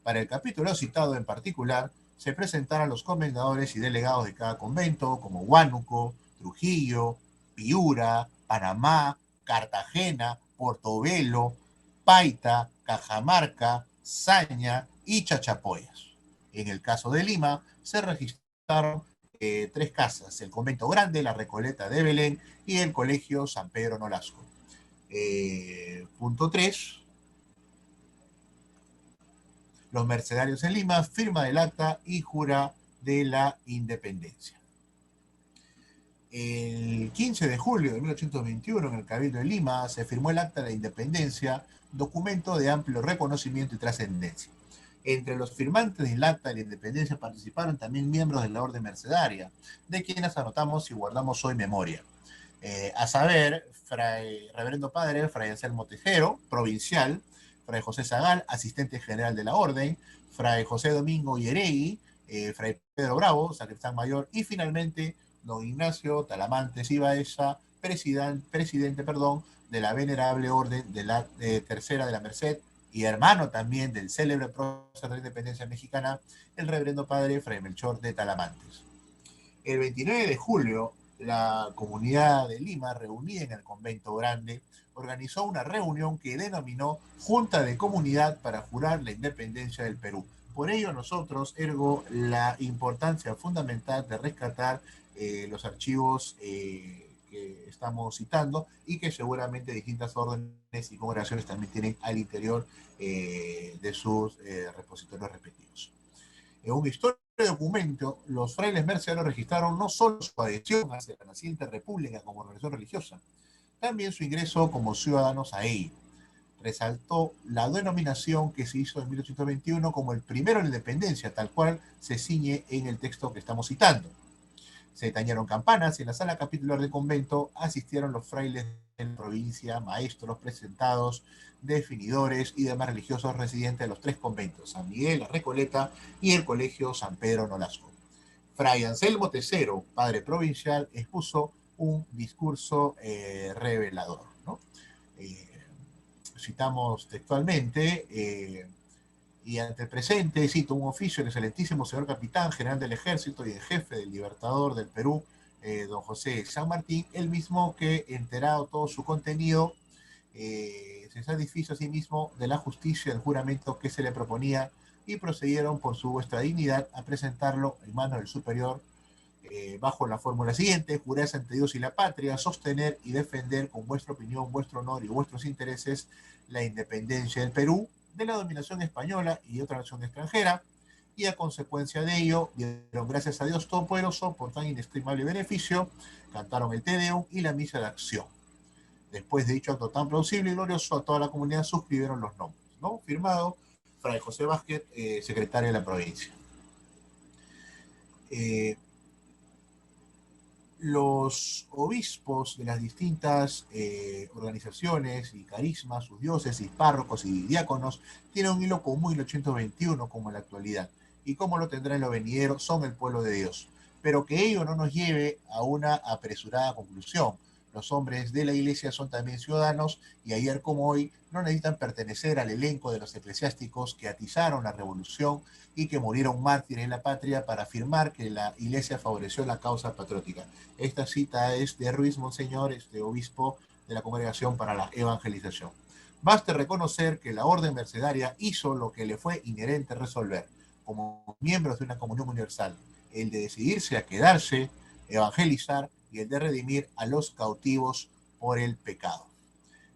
Para el capítulo citado en particular, se presentaron los comendadores y delegados de cada convento, como Huánuco, Trujillo, Piura, Panamá, Cartagena, Portobelo, Paita, Cajamarca, Saña y Chachapoyas. En el caso de Lima, se registraron 3 casas: el convento grande, la Recoleta de Belén y el colegio San Pedro Nolasco. Punto 3. Los mercenarios en Lima, firma del acta y jura de la independencia. El 15 de julio de 1821, en el Cabildo de Lima, se firmó el acta de independencia, documento de amplio reconocimiento y trascendencia. Entre los firmantes del acta de la independencia participaron también miembros de la orden mercedaria, de quienes anotamos y guardamos hoy memoria. A saber, Reverendo Padre Fray Anselmo Tejero, provincial; Fray José Zagal, asistente general de la orden; Fray José Domingo Yeregui, Fray Pedro Bravo, sacristán mayor; y finalmente don Ignacio Talamantes y Baeza, presidente de la venerable orden de la Tercera de la Merced, y hermano también del célebre prócer de la independencia mexicana, el reverendo padre Fray Melchor de Talamantes. El 29 de julio, la comunidad de Lima, reunida en el convento grande, organizó una reunión que denominó Junta de Comunidad para jurar la independencia del Perú. Por ello nosotros, ergo, la importancia fundamental de rescatar los archivos que estamos citando y que seguramente distintas órdenes y congregaciones también tienen al interior de sus repositorios respectivos. En un histórico documento, los frailes mercedarios registraron no solo su adhesión hacia la naciente república como organización religiosa, también su ingreso como ciudadanos a ella. Resaltó la denominación que se hizo en 1821 como el primero en la independencia, tal cual se ciñe en el texto que estamos citando. Se tañeron campanas y en la sala capitular del convento asistieron los frailes de la provincia, maestros presentados, definidores y demás religiosos residentes de los 3 conventos, San Miguel, la Recoleta y el colegio San Pedro Nolasco. Fray Anselmo Tejero, padre provincial, expuso un discurso revelador, ¿no? citamos textualmente, y ante el presente, cito un oficio del excelentísimo señor capitán general del ejército y el jefe del Libertador del Perú, don José San Martín, el mismo que, enterado todo su contenido, se satisfizo a sí mismo de la justicia del juramento que se le proponía y procedieron por su vuestra dignidad a presentarlo en manos del superior bajo la fórmula siguiente: juráis ante Dios y la patria sostener y defender con vuestra opinión, vuestro honor y vuestros intereses la independencia del Perú de la dominación española y otra nación extranjera, y a consecuencia de ello dieron gracias a Dios Todopoderoso por tan inestimable beneficio, cantaron el Te Deum y la misa de acción. Después de dicho acto tan plausible y glorioso, a toda la comunidad suscribieron los nombres, ¿no? Firmado Fray José Vázquez, secretario de la provincia. Los obispos de las distintas organizaciones y carismas, sus diócesis, párrocos y diáconos, tienen un hilo común en el 821 como en la actualidad, y como lo tendrá en lo venidero, son el pueblo de Dios. Pero que ello no nos lleve a una apresurada conclusión. Los hombres de la Iglesia son también ciudadanos, y ayer como hoy no necesitan pertenecer al elenco de los eclesiásticos que atizaron la revolución y que murieron mártires en la patria para afirmar que la Iglesia favoreció la causa patriótica. Esta cita es de Ruiz Monseñor, obispo de la Congregación para la Evangelización. Baste reconocer que la orden mercedaria hizo lo que le fue inherente resolver, como miembros de una comunión universal, el de decidirse a quedarse, evangelizar, y el de redimir a los cautivos por el pecado.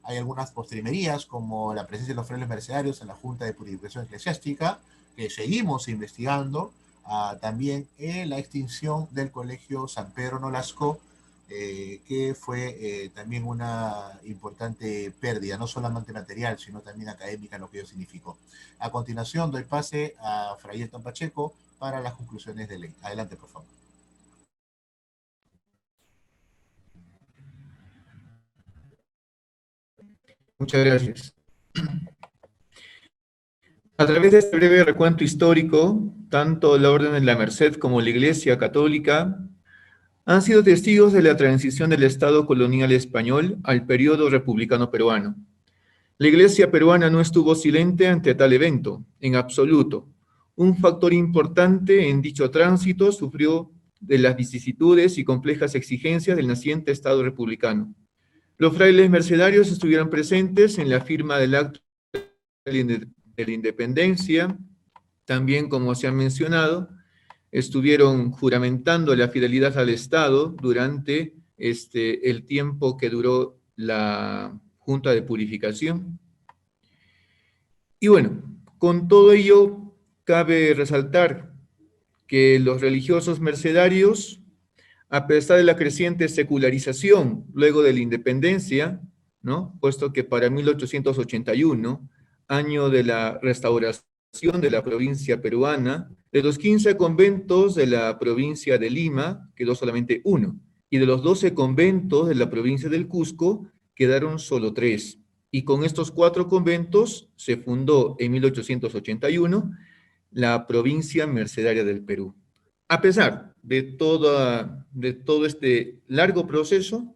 Hay algunas postrimerías, como la presencia de los frailes mercedarios en la Junta de Purificación Eclesiástica, que seguimos investigando, también la extinción del Colegio San Pedro Nolasco, que fue también una importante pérdida, no solamente material, sino también académica, en lo que ello significó. A continuación, doy pase a Fray Elton Pacheco para las conclusiones de ley. Adelante, por favor. Muchas gracias. A través de este breve recuento histórico, tanto la Orden de la Merced como la Iglesia Católica han sido testigos de la transición del Estado colonial español al periodo republicano peruano. La Iglesia peruana no estuvo silente ante tal evento, en absoluto. Un factor importante en dicho tránsito sufrió de las vicisitudes y complejas exigencias del naciente Estado republicano. Los frailes mercedarios estuvieron presentes en la firma del acto de la independencia, también, como se ha mencionado, estuvieron juramentando la fidelidad al Estado durante el tiempo que duró la Junta de Purificación. Y bueno, con todo ello, cabe resaltar que los religiosos mercedarios, a pesar de la creciente secularización luego de la independencia, ¿no?, puesto que para 1881, año de la restauración de la provincia peruana, de los 15 conventos de la provincia de Lima quedó solamente uno, y de los 12 conventos de la provincia del Cusco quedaron solo 3. Y con estos 4 conventos se fundó en 1881 la provincia mercedaria del Perú. A pesar de todo este largo proceso,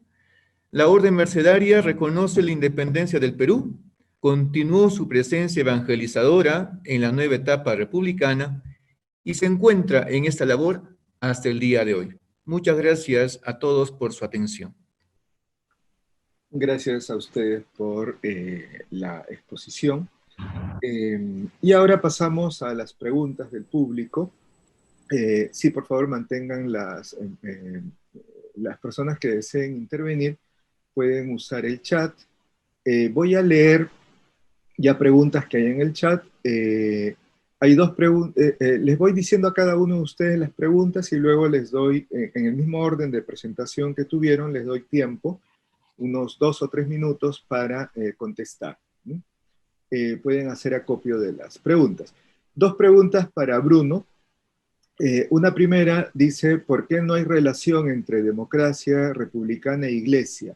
la Orden Mercedaria reconoce la independencia del Perú, continuó su presencia evangelizadora en la nueva etapa republicana y se encuentra en esta labor hasta el día de hoy. Muchas gracias a todos por su atención. Gracias a ustedes por la exposición. Y ahora pasamos a las preguntas del público. Sí, por favor, mantengan las personas que deseen intervenir, pueden usar el chat. Voy a leer ya preguntas que hay en el chat. Hay 2 preguntas, les voy diciendo a cada uno de ustedes las preguntas y luego les doy, en el mismo orden de presentación que tuvieron, les doy tiempo, unos 2 o 3 minutos para contestar. Pueden hacer acopio de las preguntas. 2 preguntas para Bruno. Una primera dice, ¿por qué no hay relación entre democracia republicana e iglesia?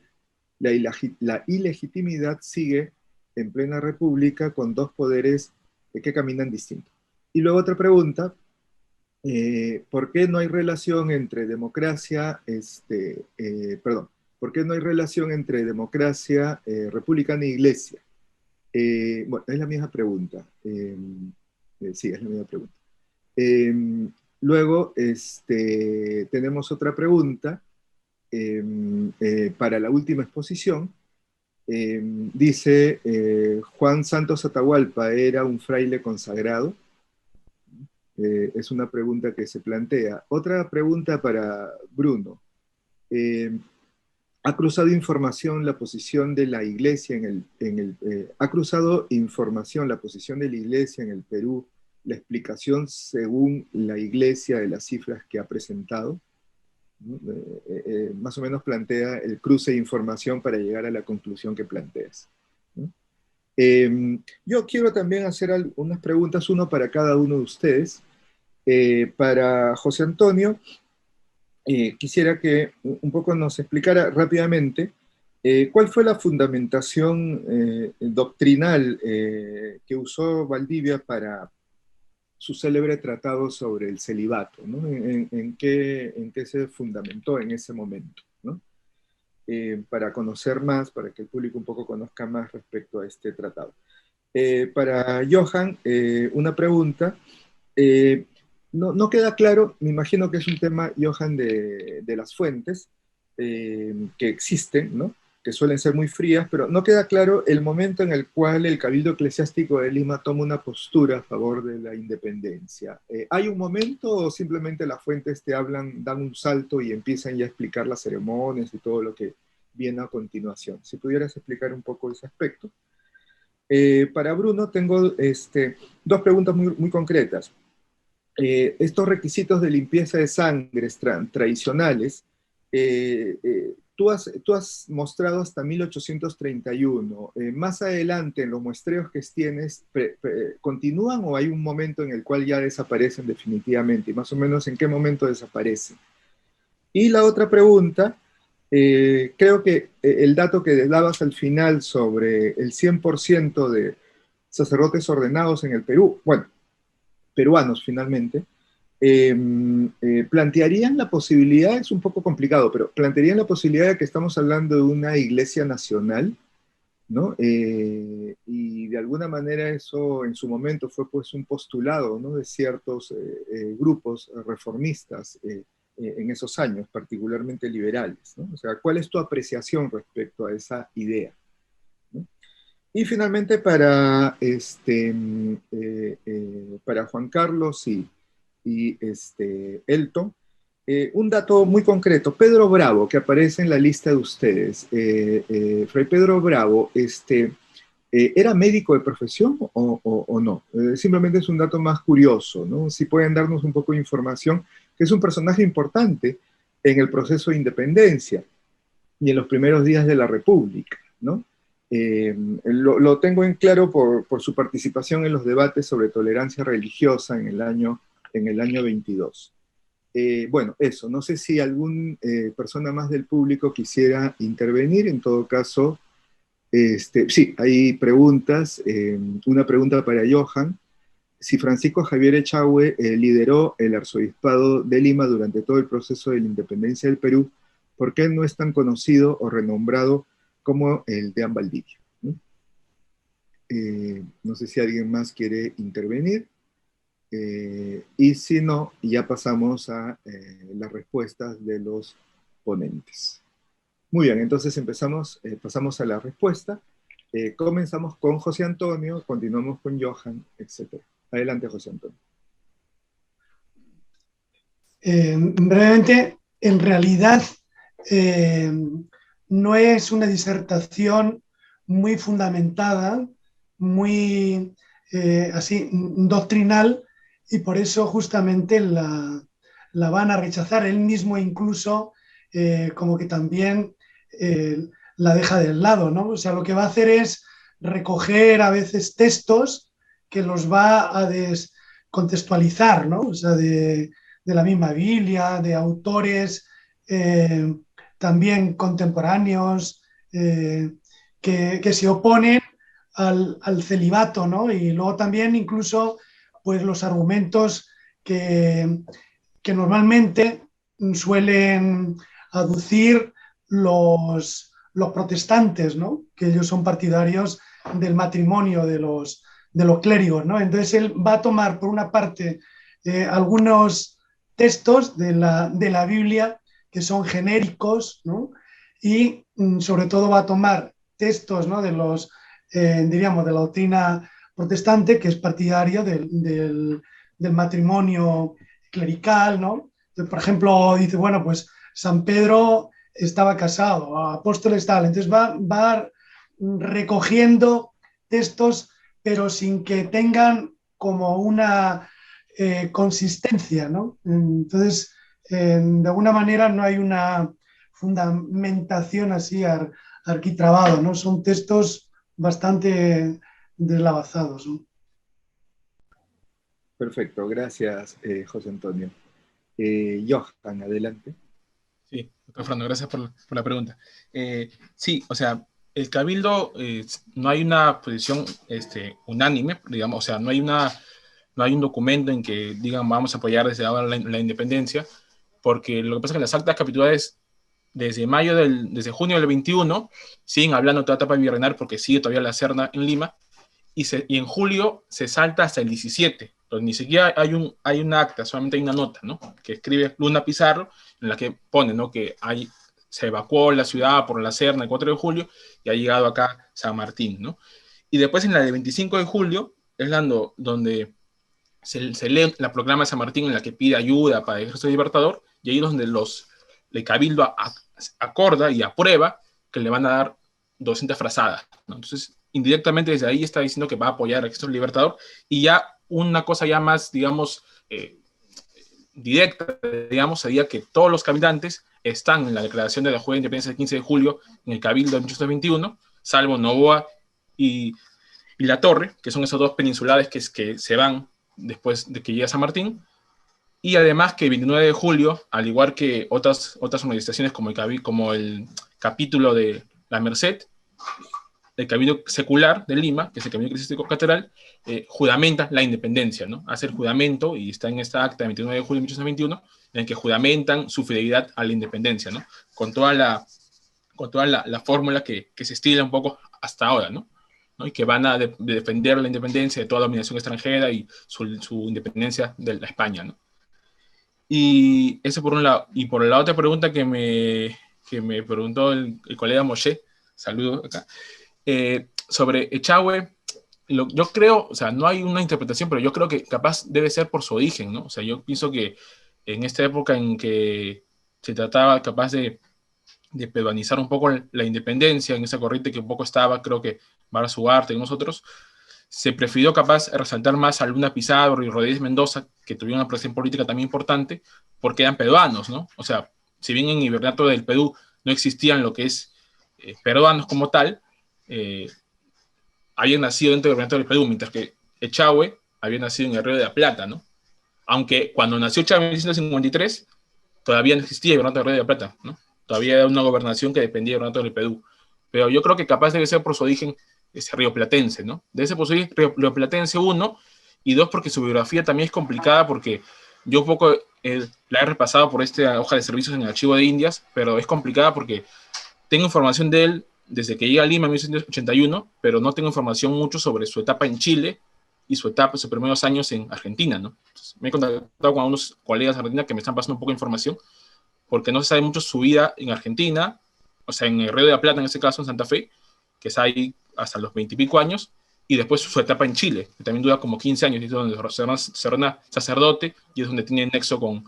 La ilegitimidad sigue en plena república con 2 poderes que caminan distintos. Y luego otra pregunta, ¿por qué no hay relación entre democracia, ¿por qué no hay relación entre democracia republicana e iglesia? Bueno, es la misma pregunta. Sí, es la misma pregunta. Eh, Luego, tenemos otra pregunta para la última exposición. Dice, Juan Santos Atahualpa era un fraile consagrado. Es una pregunta que se plantea. Otra pregunta para Bruno. Ha cruzado información la posición de la Iglesia ha cruzado información la posición de la Iglesia en el Perú, la explicación según la Iglesia de las cifras que ha presentado. ¿No? Más o menos plantea el cruce de información para llegar a la conclusión que planteas, ¿no? Yo quiero también hacer unas preguntas, uno para cada uno de ustedes. Para José Antonio, quisiera que un poco nos explicara rápidamente cuál fue la fundamentación doctrinal que usó Valdivia para su célebre tratado sobre el celibato, ¿no? ¿En qué se fundamentó en ese momento, ¿no? Para conocer más, para que el público un poco conozca más respecto a este tratado. Para Johan, una pregunta. No queda claro, me imagino que es un tema, Johan, de las fuentes que existen, ¿no? Que suelen ser muy frías, pero no queda claro el momento en el cual el Cabildo Eclesiástico de Lima toma una postura a favor de la independencia. ¿Hay un momento o simplemente las fuentes te hablan, dan un salto y empiezan ya a explicar las ceremonias y todo lo que viene a continuación? Si pudieras explicar un poco ese aspecto. Para Bruno tengo dos preguntas muy concretas. Estos requisitos de limpieza de sangres tradicionales, tú has mostrado hasta 1831. Más adelante, en los muestreos que tienes, ¿continúan o hay un momento en el cual ya desaparecen definitivamente? Y más o menos, ¿en qué momento desaparecen? Y la otra pregunta, creo que el dato que dabas al final sobre el 100% de sacerdotes ordenados en el Perú, bueno, peruanos finalmente, plantearían la posibilidad, es un poco complicado, pero plantearían la posibilidad de que estamos hablando de una iglesia nacional, ¿no? Y de alguna manera eso en su momento fue pues un postulado, ¿no? De ciertos grupos reformistas en esos años, particularmente liberales, ¿no? O sea, ¿cuál es tu apreciación respecto a esa idea, ¿no? Y finalmente para Juan Carlos y Elton, un dato muy concreto. Pedro Bravo, que aparece en la lista de ustedes, Fray Pedro Bravo, ¿era médico de profesión o no? Simplemente es un dato más curioso, ¿no? Si pueden darnos un poco de información, que es un personaje importante en el proceso de independencia y en los primeros días de la República, ¿no? Lo tengo en claro por su participación en los debates sobre tolerancia religiosa en el año 22. Bueno, eso, no sé si alguna persona más del público quisiera intervenir, en todo caso, sí, hay preguntas, una pregunta para Johan. Si Francisco Javier Echagüe lideró el arzobispado de Lima durante todo el proceso de la independencia del Perú, ¿por qué no es tan conocido o renombrado como el de Valdivia? ¿No? No sé si alguien más quiere intervenir. Y si no, ya pasamos a las respuestas de los ponentes. Muy bien, entonces pasamos a la respuesta. Comenzamos con José Antonio, continuamos con Johan, etc. Adelante, José Antonio. Brevemente, en realidad no es una disertación muy fundamentada, muy así doctrinal, y por eso justamente la van a rechazar. Él mismo incluso como que también la deja del lado, ¿no? O sea, lo que va a hacer es recoger a veces textos que los va a descontextualizar, ¿no? O sea, de la misma Biblia, de autores también contemporáneos que se oponen al celibato, ¿no? Y luego también incluso pues los argumentos que normalmente suelen aducir los protestantes, ¿no? Que ellos son partidarios del matrimonio de los clérigos, ¿no? Entonces él va a tomar, por una parte, algunos textos de la Biblia que son genéricos, ¿no? Y sobre todo va a tomar textos, ¿no?, de los, diríamos, de la doctrina protestante, que es partidaria del matrimonio clerical, ¿no? Entonces, por ejemplo, dice, bueno, pues San Pedro estaba casado, apóstoles tal, entonces va recogiendo textos, pero sin que tengan como una consistencia, ¿no? Entonces, de alguna manera no hay una fundamentación así arquitrabado, ¿no? Son textos bastante deslavazados, ¿no? Perfecto, gracias, José Antonio. Johan, adelante. Sí, doctor Fernando, gracias por la pregunta. Sí, o sea, el Cabildo, no hay una posición unánime, digamos, o sea, no hay un documento en que digan vamos a apoyar desde ahora la independencia, porque lo que pasa es que las actas capitulares desde desde junio del 21 siguen hablando de toda la etapa virreinal porque sigue todavía la Serna en Lima, y en julio se salta hasta el 17, donde ni siquiera hay un acta, solamente hay una nota, ¿no?, que escribe Luna Pizarro, en la que pone, ¿no?, que se evacuó la ciudad por la Serna el 4 de julio y ha llegado acá San Martín, ¿no? Y después en la de 25 de julio es donde se lee la proclama de San Martín, en la que pide ayuda para el ejército libertador, y ahí es donde el Cabildo acorda y aprueba que le van a dar 200 frazadas, ¿no? Entonces, indirectamente desde ahí está diciendo que va a apoyar al ejército libertador, y ya una cosa ya más, digamos, directa, digamos, sería que todos los cabildantes están en la declaración de la Juega de Independencia del 15 de julio en el Cabildo de 1821, salvo Noboa y La Torre, que son esos dos peninsulares que se van después de que llega San Martín, y además que el 29 de julio, al igual que otras organizaciones como el capítulo de la Merced, el Cabildo Secular de Lima, que es el Cabildo Eclesiástico Catedral, juramenta la independencia, ¿no? Hace el juramento, y está en esta acta de 29 de julio de 1821, en el que juramentan su fidelidad a la independencia, ¿no? Con toda la fórmula que se estila un poco hasta ahora, ¿no? Y que van a defender la independencia de toda dominación extranjera y su independencia de la España, ¿no? Y eso por un lado. Y por la otra pregunta que me preguntó el colega Moshe, saludos acá, sobre Echagüe, yo creo, o sea, no hay una interpretación, pero yo creo que capaz debe ser por su origen, ¿no? O sea, yo pienso que en esta época en que se trataba capaz de peruanizar un poco la independencia, en esa corriente que un poco estaba, creo que Vargas Ugarte y nosotros, se prefirió capaz resaltar más a Luna Pizarro y Rodríguez Mendoza, que tuvieron una presión política también importante, porque eran peruanos, ¿no? O sea, si bien en el virreinato del Perú no existían lo que es peruanos como tal, habían nacido dentro del virreinato del Perú, mientras que Echagüe había nacido en el Río de la Plata, ¿no? Aunque cuando nació Echagüe en 1953, todavía no existía el virreinato del Río de la Plata, ¿no? Todavía era una gobernación que dependía del virreinato del Perú. Pero yo creo que capaz debe ser por su origen rioplatense, ¿no? Debe ser por su origen rioplatense, uno, y dos, porque su biografía también es complicada, porque yo un poco la he repasado por esta hoja de servicios en el archivo de Indias, pero es complicada porque tengo información de él desde que llega a Lima en 1981, pero no tengo información mucho sobre su etapa en Chile y sus primeros años en Argentina, ¿no? Entonces, me he contactado con unos colegas de Argentina que me están pasando un poco de información, porque no se sabe mucho su vida en Argentina, o sea, en el Río de la Plata, en este caso, en Santa Fe, que está ahí hasta los 20 y pico años, y después su etapa en Chile, que también dura como 15 años, y es donde se ordenó sacerdote, y es donde tiene nexo con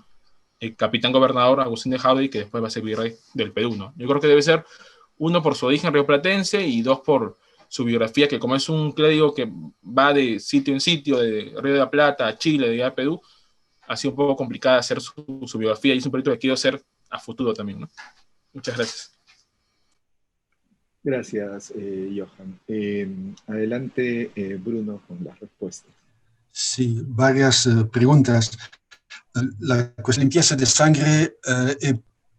el capitán gobernador Agustín de Jauregui, que después va a ser virrey del Perú, ¿no? Yo creo que debe ser, uno, por su origen rioplatense, y dos, por su biografía, que como es un clérigo que va de sitio en sitio, de Río de la Plata a Chile, de allá a Perú, ha sido un poco complicada hacer su biografía, y es un proyecto que quiero hacer a futuro también, ¿no? Muchas gracias. Gracias, Johan. Adelante, Bruno, con las respuestas. Sí, varias preguntas. La limpieza de sangre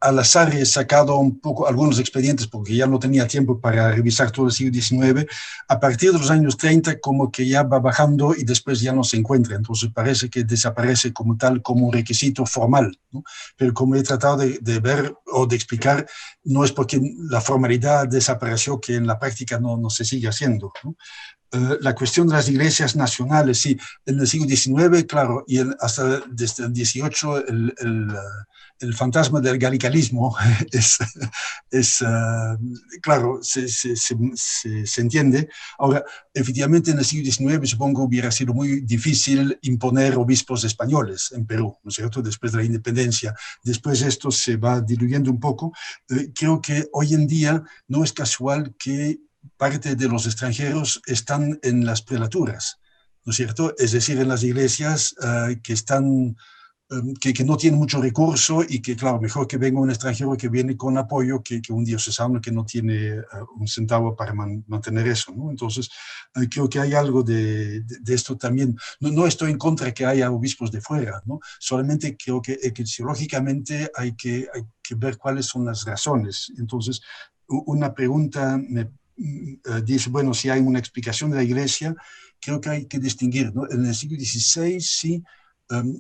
al azar he sacado un poco algunos expedientes porque ya no tenía tiempo para revisar todo el siglo XIX. A partir de los años 30 como que ya va bajando y después ya no se encuentra. Entonces parece que desaparece como tal, como un requisito formal, ¿no? Pero como he tratado de ver o de explicar, no es porque la formalidad desapareció que en la práctica no se sigue haciendo, ¿no? La cuestión de las iglesias nacionales, sí, en el siglo XIX, claro, y hasta desde el XVIII, el fantasma del galicalismo claro, se entiende. Ahora, efectivamente, en el siglo XIX, supongo, hubiera sido muy difícil imponer obispos españoles en Perú, ¿no es cierto?, después de la independencia. Después esto se va diluyendo un poco. Creo que hoy en día no es casual que parte de los extranjeros están en las prelaturas, ¿no es cierto? Es decir, en las iglesias que están, que no tienen mucho recurso y que, claro, mejor que venga un extranjero que viene con apoyo que un diocesano que no tiene un centavo para mantener eso, ¿no? Entonces, creo que hay algo de esto también. No estoy en contra de que haya obispos de fuera, ¿no? Solamente creo que eclesiológicamente hay que ver cuáles son las razones. Entonces, una pregunta dice, bueno, si hay una explicación de la Iglesia, creo que hay que distinguir, ¿no? En el siglo XVI, sí,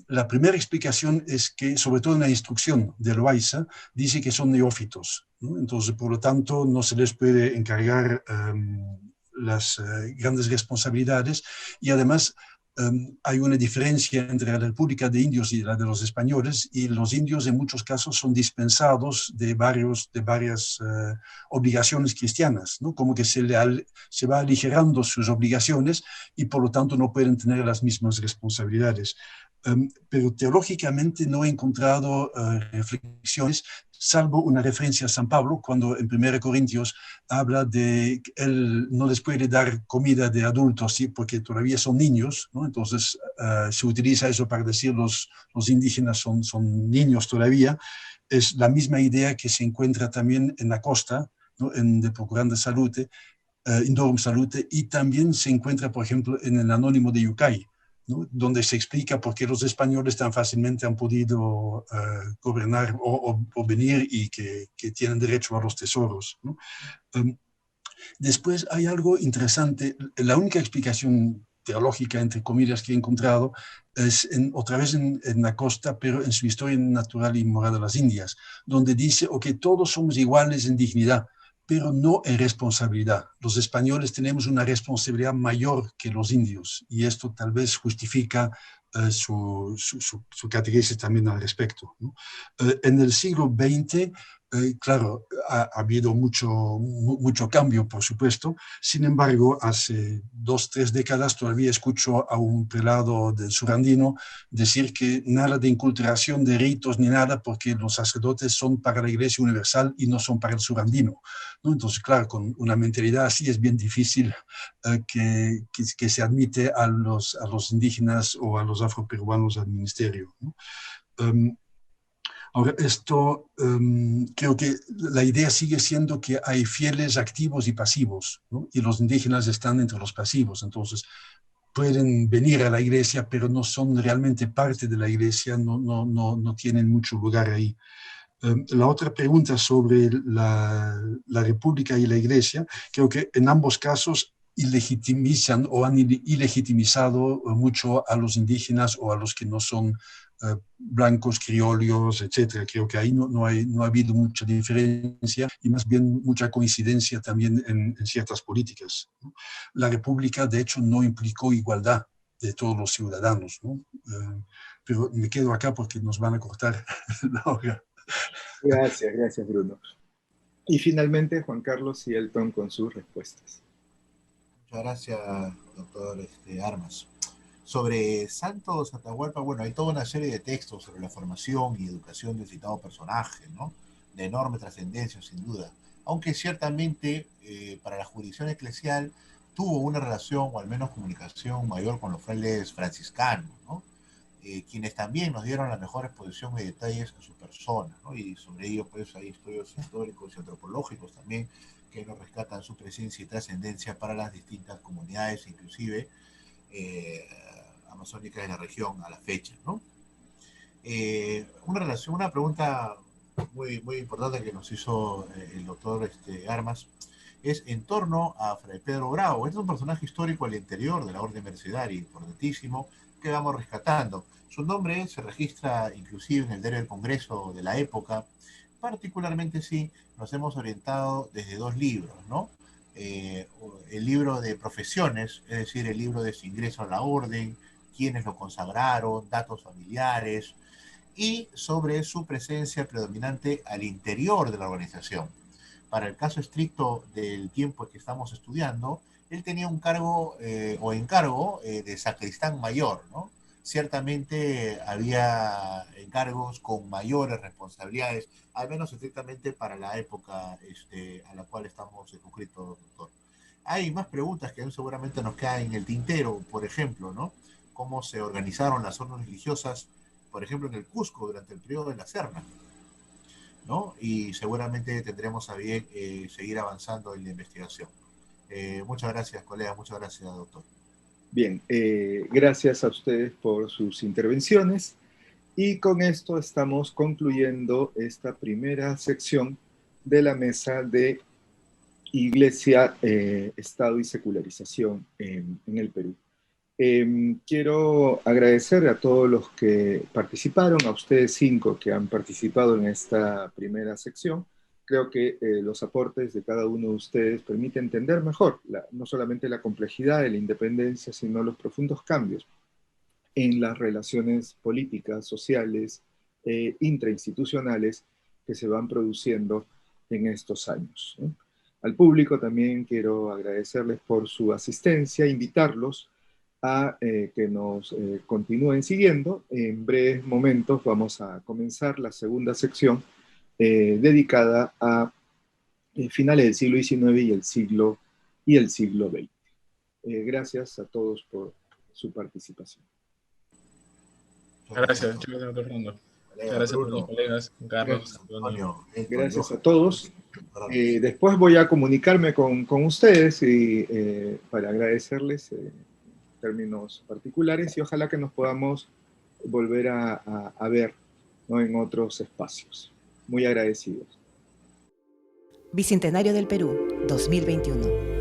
la primera explicación es que, sobre todo en la instrucción de Loaiza, dice que son neófitos, ¿no? Entonces, por lo tanto, no se les puede encargar las grandes responsabilidades y además hay una diferencia entre la República de Indios y la de los españoles, y los indios en muchos casos son dispensados de varias obligaciones cristianas, ¿no? Como que se va aligerando sus obligaciones y por lo tanto no pueden tener las mismas responsabilidades. Pero teológicamente no he encontrado reflexiones, salvo una referencia a San Pablo, cuando en 1 Corintios habla de que él no les puede dar comida de adultos, ¿sí?, porque todavía son niños, ¿no? Entonces se utiliza eso para decir los indígenas son niños todavía. Es la misma idea que se encuentra también en la costa, ¿no?, en De Procuranda Salute, Indorum Salute, y también se encuentra, por ejemplo, en el Anónimo de Yucay, ¿no?, donde se explica por qué los españoles tan fácilmente han podido gobernar o venir y que tienen derecho a los tesoros, ¿no? Después hay algo interesante. La única explicación teológica, entre comillas, que he encontrado es otra vez en la costa, pero en su Historia Natural y Moral de las Indias, donde dice, ok, todos somos iguales en dignidad, pero no en responsabilidad. Los españoles tenemos una responsabilidad mayor que los indios, y esto tal vez justifica su catequesis también al respecto, ¿no? En el siglo XX, claro, ha habido mucho cambio, por supuesto. Sin embargo, hace 2, 3 décadas todavía escucho a un prelado del surandino decir que nada de inculturación de ritos ni nada, porque los sacerdotes son para la Iglesia Universal y no son para el surandino, ¿no? Entonces, claro, con una mentalidad así es bien difícil que se admite a los indígenas o a los afroperuanos al ministerio, ¿no? Ahora, esto creo que la idea sigue siendo que hay fieles activos y pasivos, ¿no? Y los indígenas están entre los pasivos, entonces pueden venir a la iglesia, pero no son realmente parte de la iglesia, no tienen mucho lugar ahí. La otra pregunta sobre la república y la iglesia, creo que en ambos casos ilegitimizan o han ilegitimizado mucho a los indígenas o a los que no son blancos, criollos, etcétera. Creo que ahí no ha habido mucha diferencia y más bien mucha coincidencia también en ciertas políticas, ¿no? La república, de hecho, no implicó igualdad de todos los ciudadanos, ¿no? Pero me quedo acá porque nos van a cortar la hora. Gracias, Bruno. Y finalmente, Juan Carlos y Elton con sus respuestas. Muchas gracias, doctor Armas. Sobre Santos Atahualpa, bueno, hay toda una serie de textos sobre la formación y educación del citado personaje, ¿no? De enorme trascendencia, sin duda. Aunque ciertamente para la jurisdicción eclesial tuvo una relación o al menos comunicación mayor con los frailes franciscanos, ¿no? Quienes también nos dieron la mejor exposición y detalles a su persona, ¿no? Y sobre ello, pues, hay estudios históricos y antropológicos también que nos rescatan su presencia y trascendencia para las distintas comunidades, inclusive amazónicas de la región a la fecha, ¿no? Una pregunta muy importante que nos hizo el doctor Armas es en torno a Fray Pedro Bravo. Este es un personaje histórico al interior de la Orden Mercedaria, importantísimo, que vamos rescatando. Su nombre se registra inclusive en el diario del Congreso de la época. Particularmente sí, nos hemos orientado desde dos libros, ¿no? El libro de profesiones, es decir, el libro de su ingreso a la orden, quiénes lo consagraron, datos familiares, y sobre su presencia predominante al interior de la organización. Para el caso estricto del tiempo que estamos estudiando, él tenía un cargo o encargo de sacristán mayor, ¿no? Ciertamente había encargos con mayores responsabilidades, al menos estrictamente para la época a la cual estamos circunscritos, doctor. Hay más preguntas que seguramente nos quedan en el tintero, por ejemplo, ¿no? Cómo se organizaron las órdenes religiosas, por ejemplo, en el Cusco durante el periodo de la Serna, ¿no? Y seguramente tendremos a bien seguir avanzando en la investigación. Muchas gracias, colegas, muchas gracias, doctor. Bien, gracias a ustedes por sus intervenciones y con esto estamos concluyendo esta primera sección de la mesa de Iglesia, Estado y Secularización en el Perú. Quiero agradecer a todos los que participaron, a ustedes 5 que han participado en esta primera sección. Creo que los aportes de cada uno de ustedes permiten entender mejor no solamente la complejidad de la independencia, sino los profundos cambios en las relaciones políticas, sociales, intrainstitucionales que se van produciendo en estos años, ¿no? Al público también quiero agradecerles por su asistencia, invitarlos a que nos continúen siguiendo. En breves momentos vamos a comenzar la segunda sección dedicada a finales del siglo XIX y el siglo XX. Gracias a todos por su participación. Gracias, chicos, doctor Fernando. Gracias a los colegas, Carlos, Antonio. Gracias a todos. Después voy a comunicarme con ustedes para agradecerles términos particulares y ojalá que nos podamos volver a ver, ¿no?, en otros espacios. Muy agradecidos. Bicentenario del Perú, 2021.